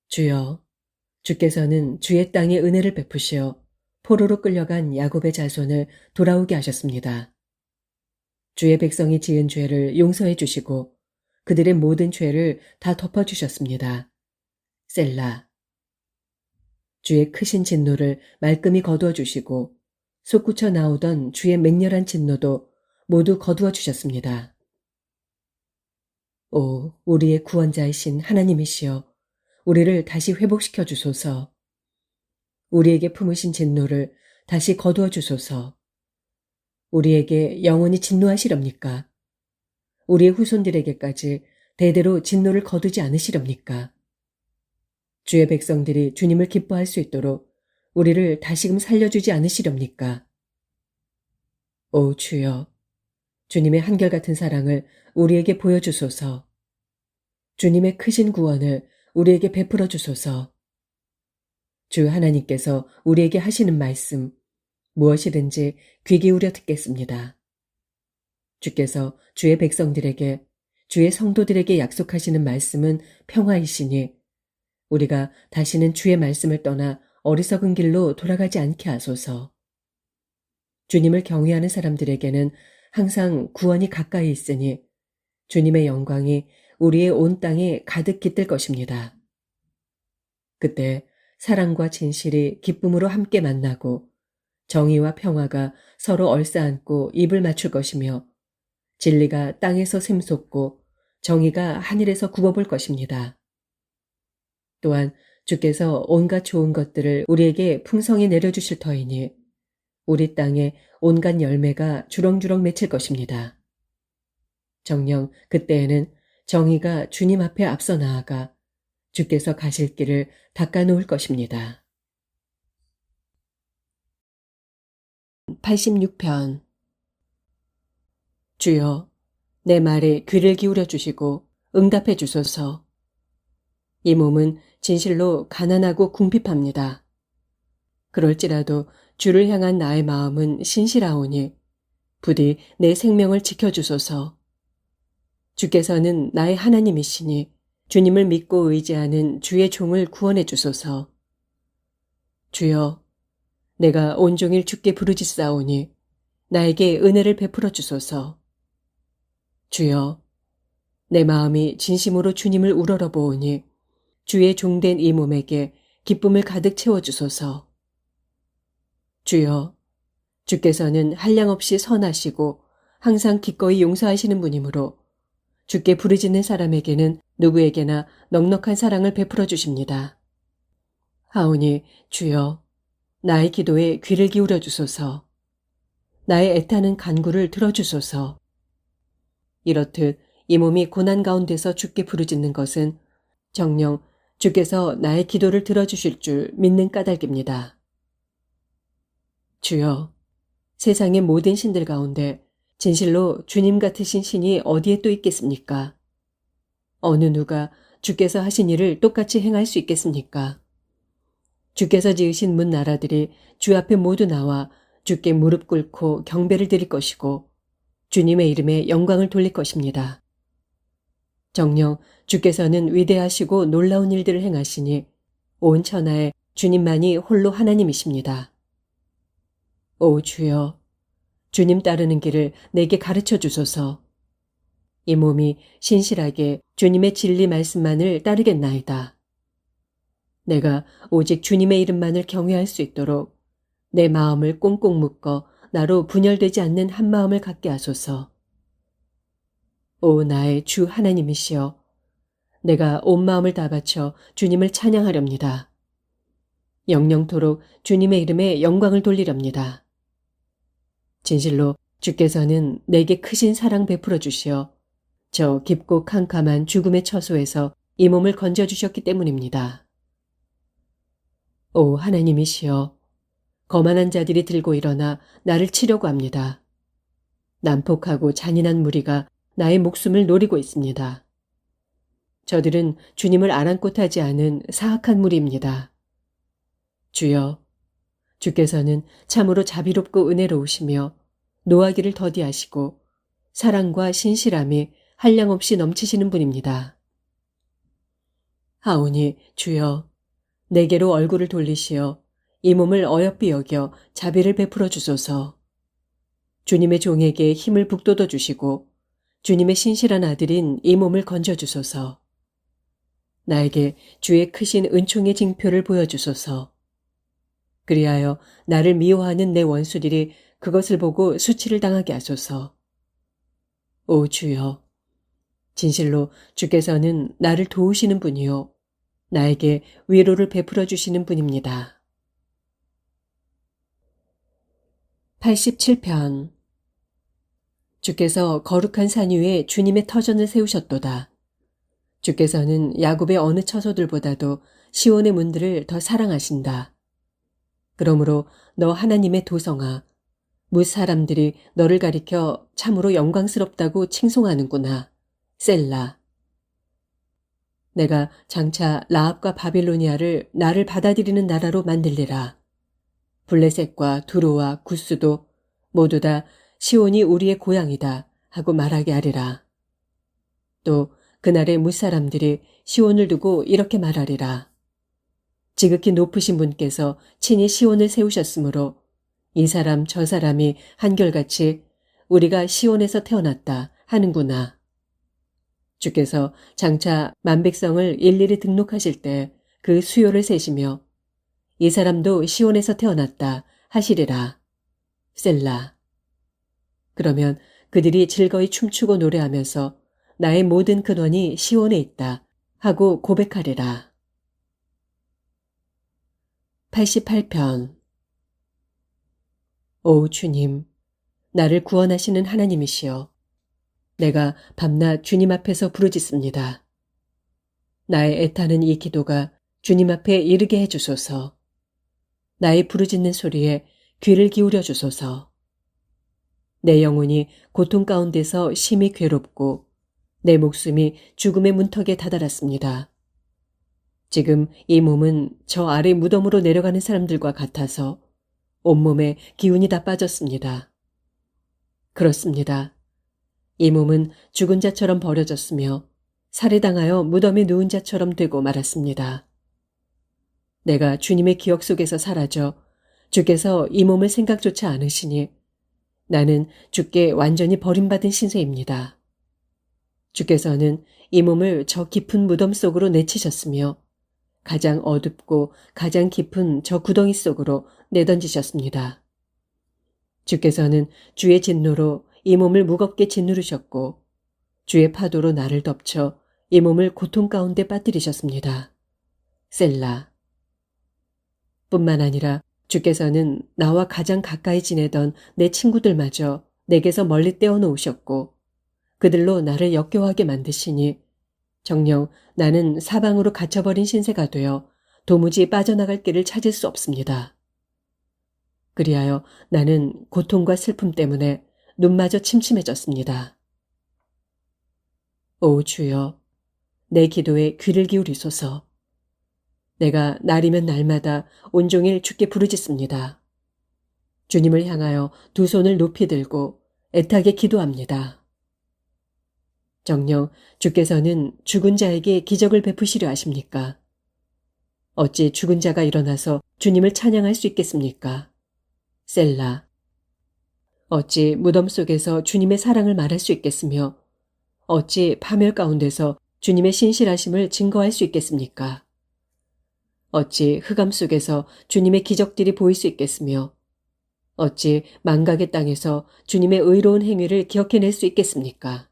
주여, 주께서는 주의 땅에 은혜를 베푸시어 포로로 끌려간 야곱의 자손을 돌아오게 하셨습니다. 주의 백성이 지은 죄를 용서해 주시고 그들의 모든 죄를 다 덮어주셨습니다. 셀라. 주의 크신 진노를 말끔히 거두어 주시고 솟구쳐 나오던 주의 맹렬한 진노도 모두 거두어 주셨습니다. 오, 우리의 구원자이신 하나님이시여, 우리를 다시 회복시켜 주소서. 우리에게 품으신 진노를 다시 거두어 주소서. 우리에게 영원히 진노하시렵니까? 우리의 후손들에게까지 대대로 진노를 거두지 않으시렵니까? 주의 백성들이 주님을 기뻐할 수 있도록 우리를 다시금 살려주지 않으시렵니까? 오 주여, 주님의 한결같은 사랑을 우리에게 보여주소서. 주님의 크신 구원을 우리에게 베풀어 주소서. 주 하나님께서 우리에게 하시는 말씀, 무엇이든지 귀 기울여 듣겠습니다. 주께서 주의 백성들에게, 주의 성도들에게 약속하시는 말씀은 평화이시니 우리가 다시는 주의 말씀을 떠나 어리석은 길로 돌아가지 않게 하소서. 주님을 경외하는 사람들에게는 항상 구원이 가까이 있으니 주님의 영광이 우리의 온 땅에 가득 깃들 것입니다. 그때 사랑과 진실이 기쁨으로 함께 만나고 정의와 평화가 서로 얼싸안고 입을 맞출 것이며 진리가 땅에서 샘솟고 정의가 하늘에서 굽어볼 것입니다. 또한 주께서 온갖 좋은 것들을 우리에게 풍성히 내려주실 터이니 우리 땅에 온갖 열매가 주렁주렁 맺힐 것입니다. 정녕 그때에는 정의가 주님 앞에 앞서 나아가 주께서 가실 길을 닦아놓을 것입니다. 86편. 주여, 내 말에 귀를 기울여 주시고 응답해 주소서. 이 몸은 진실로 가난하고 궁핍합니다. 그럴지라도 주를 향한 나의 마음은 신실하오니 부디 내 생명을 지켜주소서. 주께서는 나의 하나님이시니 주님을 믿고 의지하는 주의 종을 구원해 주소서. 주여, 내가 온종일 주께 부르짖사오니 나에게 은혜를 베풀어 주소서. 주여, 내 마음이 진심으로 주님을 우러러보오니 주의 종된 이 몸에게 기쁨을 가득 채워주소서. 주여, 주께서는 한량없이 선하시고 항상 기꺼이 용서하시는 분이므로 주께 부르짖는 사람에게는 누구에게나 넉넉한 사랑을 베풀어 주십니다. 하오니 주여, 나의 기도에 귀를 기울여 주소서. 나의 애타는 간구를 들어주소서. 이렇듯 이 몸이 고난 가운데서 주께 부르짖는 것은 정녕 주께서 나의 기도를 들어주실 줄 믿는 까닭입니다. 주여, 세상의 모든 신들 가운데 진실로 주님 같으신 신이 어디에 또 있겠습니까? 어느 누가 주께서 하신 일을 똑같이 행할 수 있겠습니까? 주께서 지으신 문 나라들이 주 앞에 모두 나와 주께 무릎 꿇고 경배를 드릴 것이고 주님의 이름에 영광을 돌릴 것입니다. 정녕 주께서는 위대하시고 놀라운 일들을 행하시니 온 천하에 주님만이 홀로 하나님이십니다. 오 주여, 주님 따르는 길을 내게 가르쳐 주소서. 이 몸이 신실하게 주님의 진리 말씀만을 따르겠나이다. 내가 오직 주님의 이름만을 경외할 수 있도록 내 마음을 꽁꽁 묶어 나로 분열되지 않는 한 마음을 갖게 하소서. 오 나의 주 하나님이시여, 내가 온 마음을 다 바쳐 주님을 찬양하렵니다. 영영토록 주님의 이름에 영광을 돌리렵니다. 진실로 주께서는 내게 크신 사랑 베풀어 주시어 저 깊고 캄캄한 죽음의 처소에서 이 몸을 건져주셨기 때문입니다. 오 하나님이시여, 거만한 자들이 들고 일어나 나를 치려고 합니다. 난폭하고 잔인한 무리가 나의 목숨을 노리고 있습니다. 저들은 주님을 아랑곳하지 않은 사악한 무리입니다. 주여, 주께서는 참으로 자비롭고 은혜로우시며 노하기를 더디하시고 사랑과 신실함이 한량없이 넘치시는 분입니다. 하오니 주여, 내게로 얼굴을 돌리시어 이 몸을 어여삐 여겨 자비를 베풀어 주소서. 주님의 종에게 힘을 북돋워 주시고 주님의 신실한 아들인 이 몸을 건져 주소서. 나에게 주의 크신 은총의 징표를 보여주소서. 그리하여 나를 미워하는 내 원수들이 그것을 보고 수치를 당하게 하소서. 오 주여, 진실로 주께서는 나를 도우시는 분이요 나에게 위로를 베풀어 주시는 분입니다. 87편. 주께서 거룩한 산 위에 주님의 터전을 세우셨도다. 주께서는 야곱의 어느 처소들보다도 시온의 문들을 더 사랑하신다. 그러므로 너 하나님의 도성아, 뭇 사람들이 너를 가리켜 참으로 영광스럽다고 칭송하는구나. 셀라. 내가 장차 라합과 바빌로니아를 나를 받아들이는 나라로 만들리라. 블레셋과 두로와 구스도 모두 다 시온이 우리의 고향이다 하고 말하게 하리라. 또 그날의 뭇사람들이 시온을 두고 이렇게 말하리라. 지극히 높으신 분께서 친히 시온을 세우셨으므로 이 사람 저 사람이 한결같이 우리가 시온에서 태어났다 하는구나. 주께서 장차 만백성을 일일이 등록하실 때 그 수요를 세시며 이 사람도 시온에서 태어났다 하시리라. 셀라. 그러면 그들이 즐거이 춤추고 노래하면서 나의 모든 근원이 시온에 있다 하고 고백하리라. 88편. 오 주님, 나를 구원하시는 하나님이시여, 내가 밤낮 주님 앞에서 부르짖습니다. 나의 애타는 이 기도가 주님 앞에 이르게 해주소서. 나의 부르짖는 소리에 귀를 기울여 주소서. 내 영혼이 고통 가운데서 심히 괴롭고 내 목숨이 죽음의 문턱에 다다랐습니다. 지금 이 몸은 저 아래 무덤으로 내려가는 사람들과 같아서 온몸에 기운이 다 빠졌습니다. 그렇습니다. 이 몸은 죽은 자처럼 버려졌으며 살해당하여 무덤에 누운 자처럼 되고 말았습니다. 내가 주님의 기억 속에서 사라져 주께서 이 몸을 생각조차 않으시니 나는 주께 완전히 버림받은 신세입니다. 주께서는 이 몸을 저 깊은 무덤 속으로 내치셨으며 가장 어둡고 가장 깊은 저 구덩이 속으로 내던지셨습니다. 주께서는 주의 진노로 이 몸을 무겁게 짓누르셨고 주의 파도로 나를 덮쳐 이 몸을 고통 가운데 빠뜨리셨습니다. 셀라. 뿐만 아니라 주께서는 나와 가장 가까이 지내던 내 친구들마저 내게서 멀리 떼어놓으셨고 그들로 나를 역겨워하게 만드시니 정녕 나는 사방으로 갇혀버린 신세가 되어 도무지 빠져나갈 길을 찾을 수 없습니다. 그리하여 나는 고통과 슬픔 때문에 눈마저 침침해졌습니다. 오 주여, 내 기도에 귀를 기울이소서. 내가 날이면 날마다 온종일 주께 부르짖습니다. 주님을 향하여 두 손을 높이 들고 애타게 기도합니다. 정녕 주께서는 죽은 자에게 기적을 베푸시려 하십니까? 어찌 죽은 자가 일어나서 주님을 찬양할 수 있겠습니까? 셀라. 어찌 무덤 속에서 주님의 사랑을 말할 수 있겠으며 어찌 파멸 가운데서 주님의 신실하심을 증거할 수 있겠습니까? 어찌 흑암 속에서 주님의 기적들이 보일 수 있겠으며 어찌 망각의 땅에서 주님의 의로운 행위를 기억해낼 수 있겠습니까?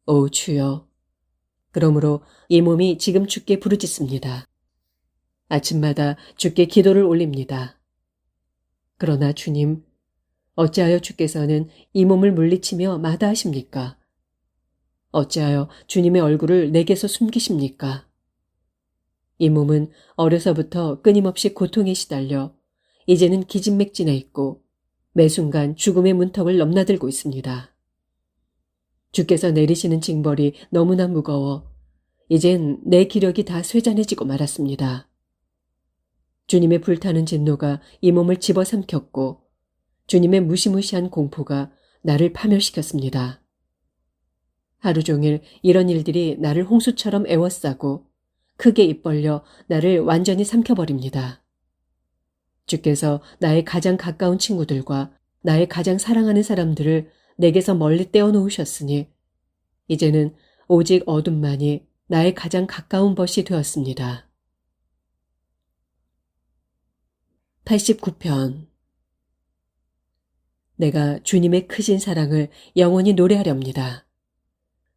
오 주여, 그러므로 이 몸이 지금 주께 부르짖습니다. 아침마다 주께 기도를 올립니다. 그러나 주님, 어찌하여 주께서는 이 몸을 물리치며 마다하십니까? 어찌하여 주님의 얼굴을 내게서 숨기십니까? 이 몸은 어려서부터 끊임없이 고통에 시달려 이제는 기진맥진해 있고 매 순간 죽음의 문턱을 넘나들고 있습니다. 주께서 내리시는 징벌이 너무나 무거워 이젠 내 기력이 다 쇠잔해지고 말았습니다. 주님의 불타는 진노가 이 몸을 집어삼켰고 주님의 무시무시한 공포가 나를 파멸시켰습니다. 하루 종일 이런 일들이 나를 홍수처럼 에워싸고 크게 입 벌려 나를 완전히 삼켜버립니다. 주께서 나의 가장 가까운 친구들과 나의 가장 사랑하는 사람들을 내게서 멀리 떼어놓으셨으니 이제는 오직 어둠만이 나의 가장 가까운 벗이 되었습니다. 89편. 내가 주님의 크신 사랑을 영원히 노래하렵니다.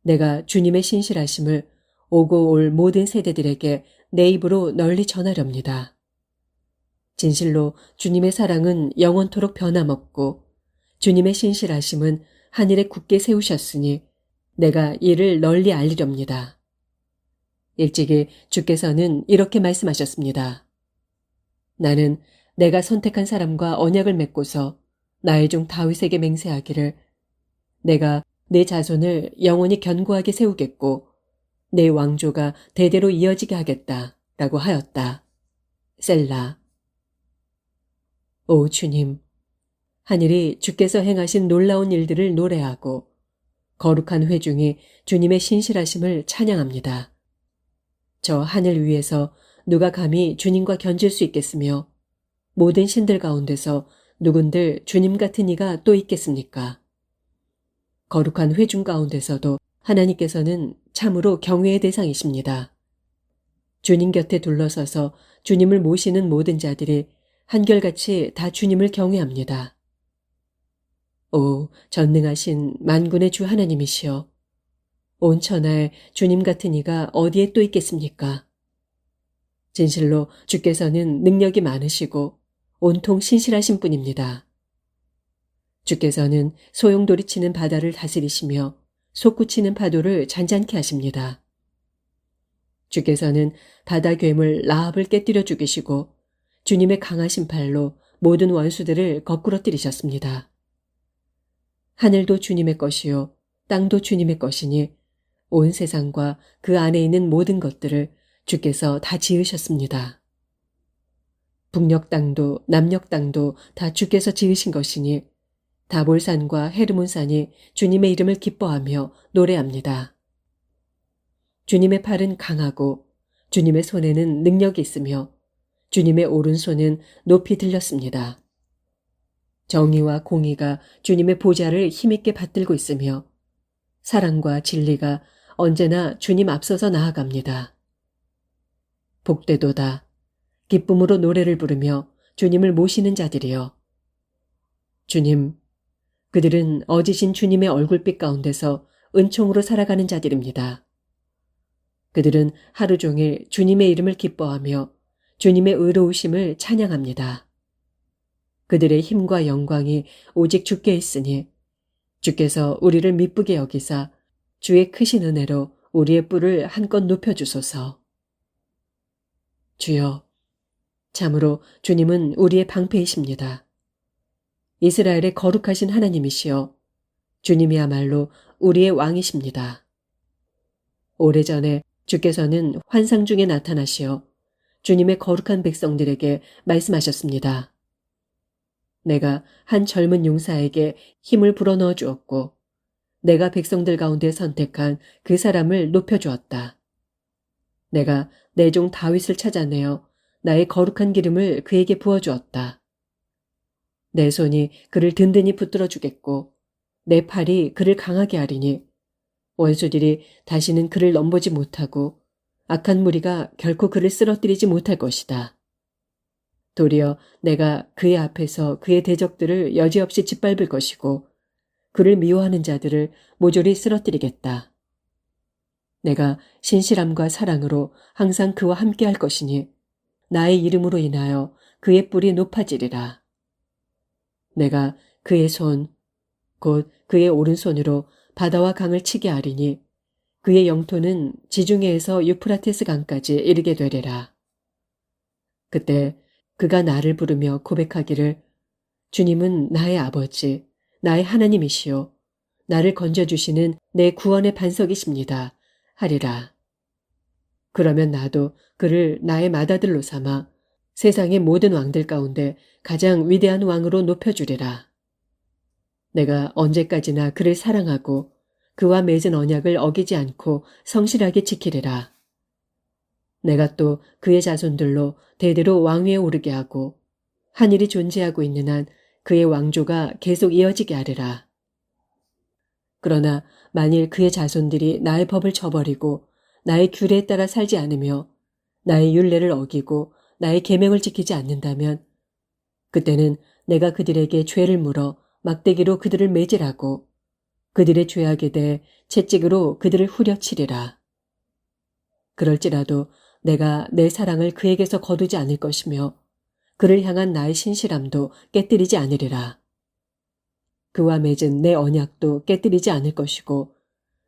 내가 주님의 신실하심을 오고 올 모든 세대들에게 내 입으로 널리 전하렵니다. 진실로 주님의 사랑은 영원토록 변함없고 주님의 신실하심은 하늘에 굳게 세우셨으니 내가 이를 널리 알리렵니다. 일찍이 주께서는 이렇게 말씀하셨습니다. 나는 내가 선택한 사람과 언약을 맺고서 나의 종 다윗에게 맹세하기를 내가 내 자손을 영원히 견고하게 세우겠고 내 왕조가 대대로 이어지게 하겠다 라고 하였다. 셀라. 오 주님, 하늘이 주께서 행하신 놀라운 일들을 노래하고 거룩한 회중이 주님의 신실하심을 찬양합니다. 저 하늘 위에서 누가 감히 주님과 견질 수 있겠으며 모든 신들 가운데서 누군들 주님 같은 이가 또 있겠습니까? 거룩한 회중 가운데서도 하나님께서는 참으로 경외의 대상이십니다. 주님 곁에 둘러서서 주님을 모시는 모든 자들이 한결같이 다 주님을 경외합니다. 오, 전능하신 만군의 주 하나님이시여, 온 천하에 주님 같은 이가 어디에 또 있겠습니까? 진실로 주께서는 능력이 많으시고 온통 신실하신 분입니다. 주께서는 소용돌이치는 바다를 다스리시며 솟구치는 파도를 잔잔케 하십니다. 주께서는 바다 괴물 라합을 깨뜨려 죽이시고 주님의 강하신 팔로 모든 원수들을 거꾸러뜨리셨습니다. 하늘도 주님의 것이요 땅도 주님의 것이니 온 세상과 그 안에 있는 모든 것들을 주께서 다 지으셨습니다. 북녘 땅도 남녘 땅도 다 주께서 지으신 것이니 다볼산과 헤르몬산이 주님의 이름을 기뻐하며 노래합니다. 주님의 팔은 강하고 주님의 손에는 능력이 있으며 주님의 오른손은 높이 들렸습니다. 정의와 공의가 주님의 보좌를 힘있게 받들고 있으며 사랑과 진리가 언제나 주님 앞서서 나아갑니다. 복되도다. 기쁨으로 노래를 부르며 주님을 모시는 자들이여. 주님, 그들은 어지신 주님의 얼굴빛 가운데서 은총으로 살아가는 자들입니다. 그들은 하루 종일 주님의 이름을 기뻐하며 주님의 의로우심을 찬양합니다. 그들의 힘과 영광이 오직 주께 있으니 주께서 우리를 미쁘게 여기사 주의 크신 은혜로 우리의 뿔을 한껏 높여주소서. 주여, 참으로 주님은 우리의 방패이십니다. 이스라엘의 거룩하신 하나님이시여, 주님이야말로 우리의 왕이십니다. 오래전에 주께서는 환상 중에 나타나시어 주님의 거룩한 백성들에게 말씀하셨습니다. 내가 한 젊은 용사에게 힘을 불어넣어 주었고 내가 백성들 가운데 선택한 그 사람을 높여주었다. 내가 내 종 다윗을 찾아내어 나의 거룩한 기름을 그에게 부어주었다. 내 손이 그를 든든히 붙들어 주겠고 내 팔이 그를 강하게 하리니 원수들이 다시는 그를 넘보지 못하고 악한 무리가 결코 그를 쓰러뜨리지 못할 것이다. 도리어 내가 그의 앞에서 그의 대적들을 여지없이 짓밟을 것이고 그를 미워하는 자들을 모조리 쓰러뜨리겠다. 내가 신실함과 사랑으로 항상 그와 함께 할 것이니 나의 이름으로 인하여 그의 뿔이 높아지리라. 내가 그의 손, 곧 그의 오른손으로 바다와 강을 치게 하리니 그의 영토는 지중해에서 유프라테스 강까지 이르게 되리라. 그때 그가 나를 부르며 고백하기를 주님은 나의 아버지, 나의 하나님이시요 나를 건져주시는 내 구원의 반석이십니다. 하리라. 그러면 나도 그를 나의 맏아들로 삼아 세상의 모든 왕들 가운데 가장 위대한 왕으로 높여주리라. 내가 언제까지나 그를 사랑하고 그와 맺은 언약을 어기지 않고 성실하게 지키리라. 내가 또 그의 자손들로 대대로 왕위에 오르게 하고 하늘이 존재하고 있는 한 그의 왕조가 계속 이어지게 하리라. 그러나 만일 그의 자손들이 나의 법을 저버리고 나의 규례에 따라 살지 않으며 나의 율례를 어기고 나의 계명을 지키지 않는다면 그때는 내가 그들에게 죄를 물어 막대기로 그들을 매질하고 그들의 죄악에 대해 채찍으로 그들을 후려치리라. 그럴지라도 내가 내 사랑을 그에게서 거두지 않을 것이며 그를 향한 나의 신실함도 깨뜨리지 않으리라. 그와 맺은 내 언약도 깨뜨리지 않을 것이고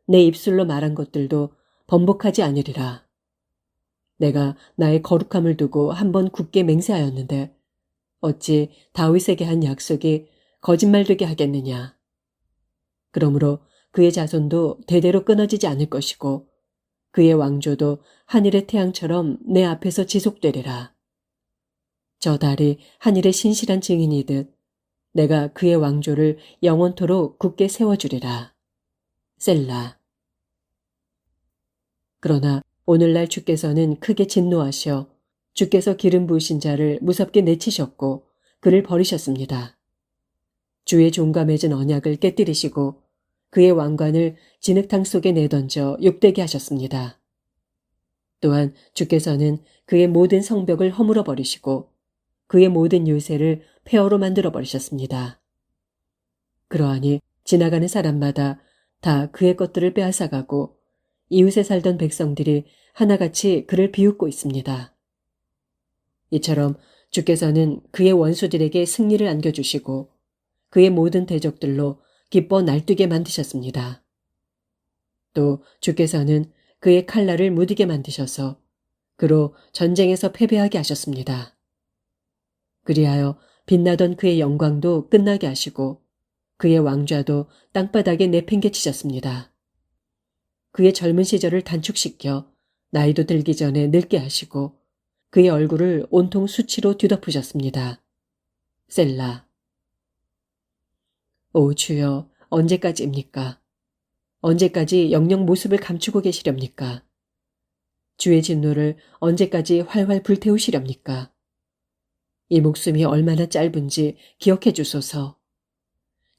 내 입술로 말한 것들도 번복하지 않으리라. 내가 나의 거룩함을 두고 한번 굳게 맹세하였는데 어찌 다윗에게 한 약속이 거짓말되게 하겠느냐. 그러므로 그의 자손도 대대로 끊어지지 않을 것이고 그의 왕조도 하늘의 태양처럼 내 앞에서 지속되리라. 저 달이 하늘의 신실한 증인이듯 내가 그의 왕조를 영원토록 굳게 세워주리라. 셀라. 그러나 오늘날 주께서는 크게 진노하셔 주께서 기름 부으신 자를 무섭게 내치셨고 그를 버리셨습니다. 주의 종과 맺은 언약을 깨뜨리시고 그의 왕관을 진흙탕 속에 내던져 욕되게 하셨습니다. 또한 주께서는 그의 모든 성벽을 허물어 버리시고 그의 모든 요새를 폐허로 만들어 버리셨습니다. 그러하니 지나가는 사람마다 다 그의 것들을 빼앗아가고 이웃에 살던 백성들이 하나같이 그를 비웃고 있습니다. 이처럼 주께서는 그의 원수들에게 승리를 안겨주시고 그의 모든 대적들로 기뻐 날뛰게 만드셨습니다. 또 주께서는 그의 칼날을 무디게 만드셔서 그로 전쟁에서 패배하게 하셨습니다. 그리하여 빛나던 그의 영광도 끝나게 하시고 그의 왕좌도 땅바닥에 내팽개치셨습니다. 그의 젊은 시절을 단축시켜 나이도 들기 전에 늙게 하시고 그의 얼굴을 온통 수치로 뒤덮으셨습니다. 셀라. 오 주여, 언제까지입니까? 언제까지 영영 모습을 감추고 계시렵니까? 주의 진노를 언제까지 활활 불태우시렵니까? 이 목숨이 얼마나 짧은지 기억해 주소서.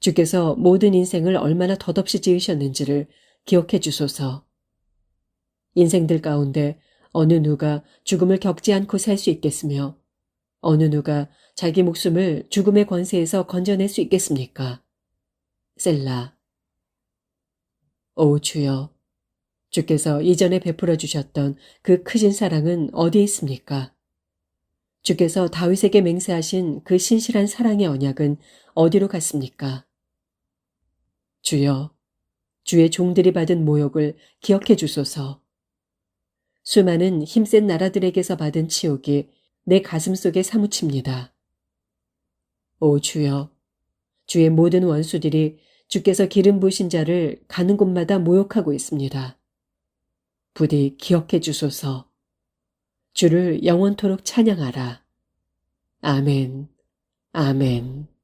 주께서 모든 인생을 얼마나 덧없이 지으셨는지를 기억해 주소서. 인생들 가운데 어느 누가 죽음을 겪지 않고 살 수 있겠으며 어느 누가 자기 목숨을 죽음의 권세에서 건져낼 수 있겠습니까? 셀라. 오 주여, 주께서 이전에 베풀어 주셨던 그 크신 사랑은 어디에 있습니까? 주께서 다윗에게 맹세하신 그 신실한 사랑의 언약은 어디로 갔습니까? 주여, 주의 종들이 받은 모욕을 기억해 주소서. 수많은 힘센 나라들에게서 받은 치욕이 내 가슴 속에 사무칩니다. 오 주여, 주의 모든 원수들이 주께서 기름 부으신 자를 가는 곳마다 모욕하고 있습니다. 부디 기억해 주소서. 주를 영원토록 찬양하라. 아멘. 아멘.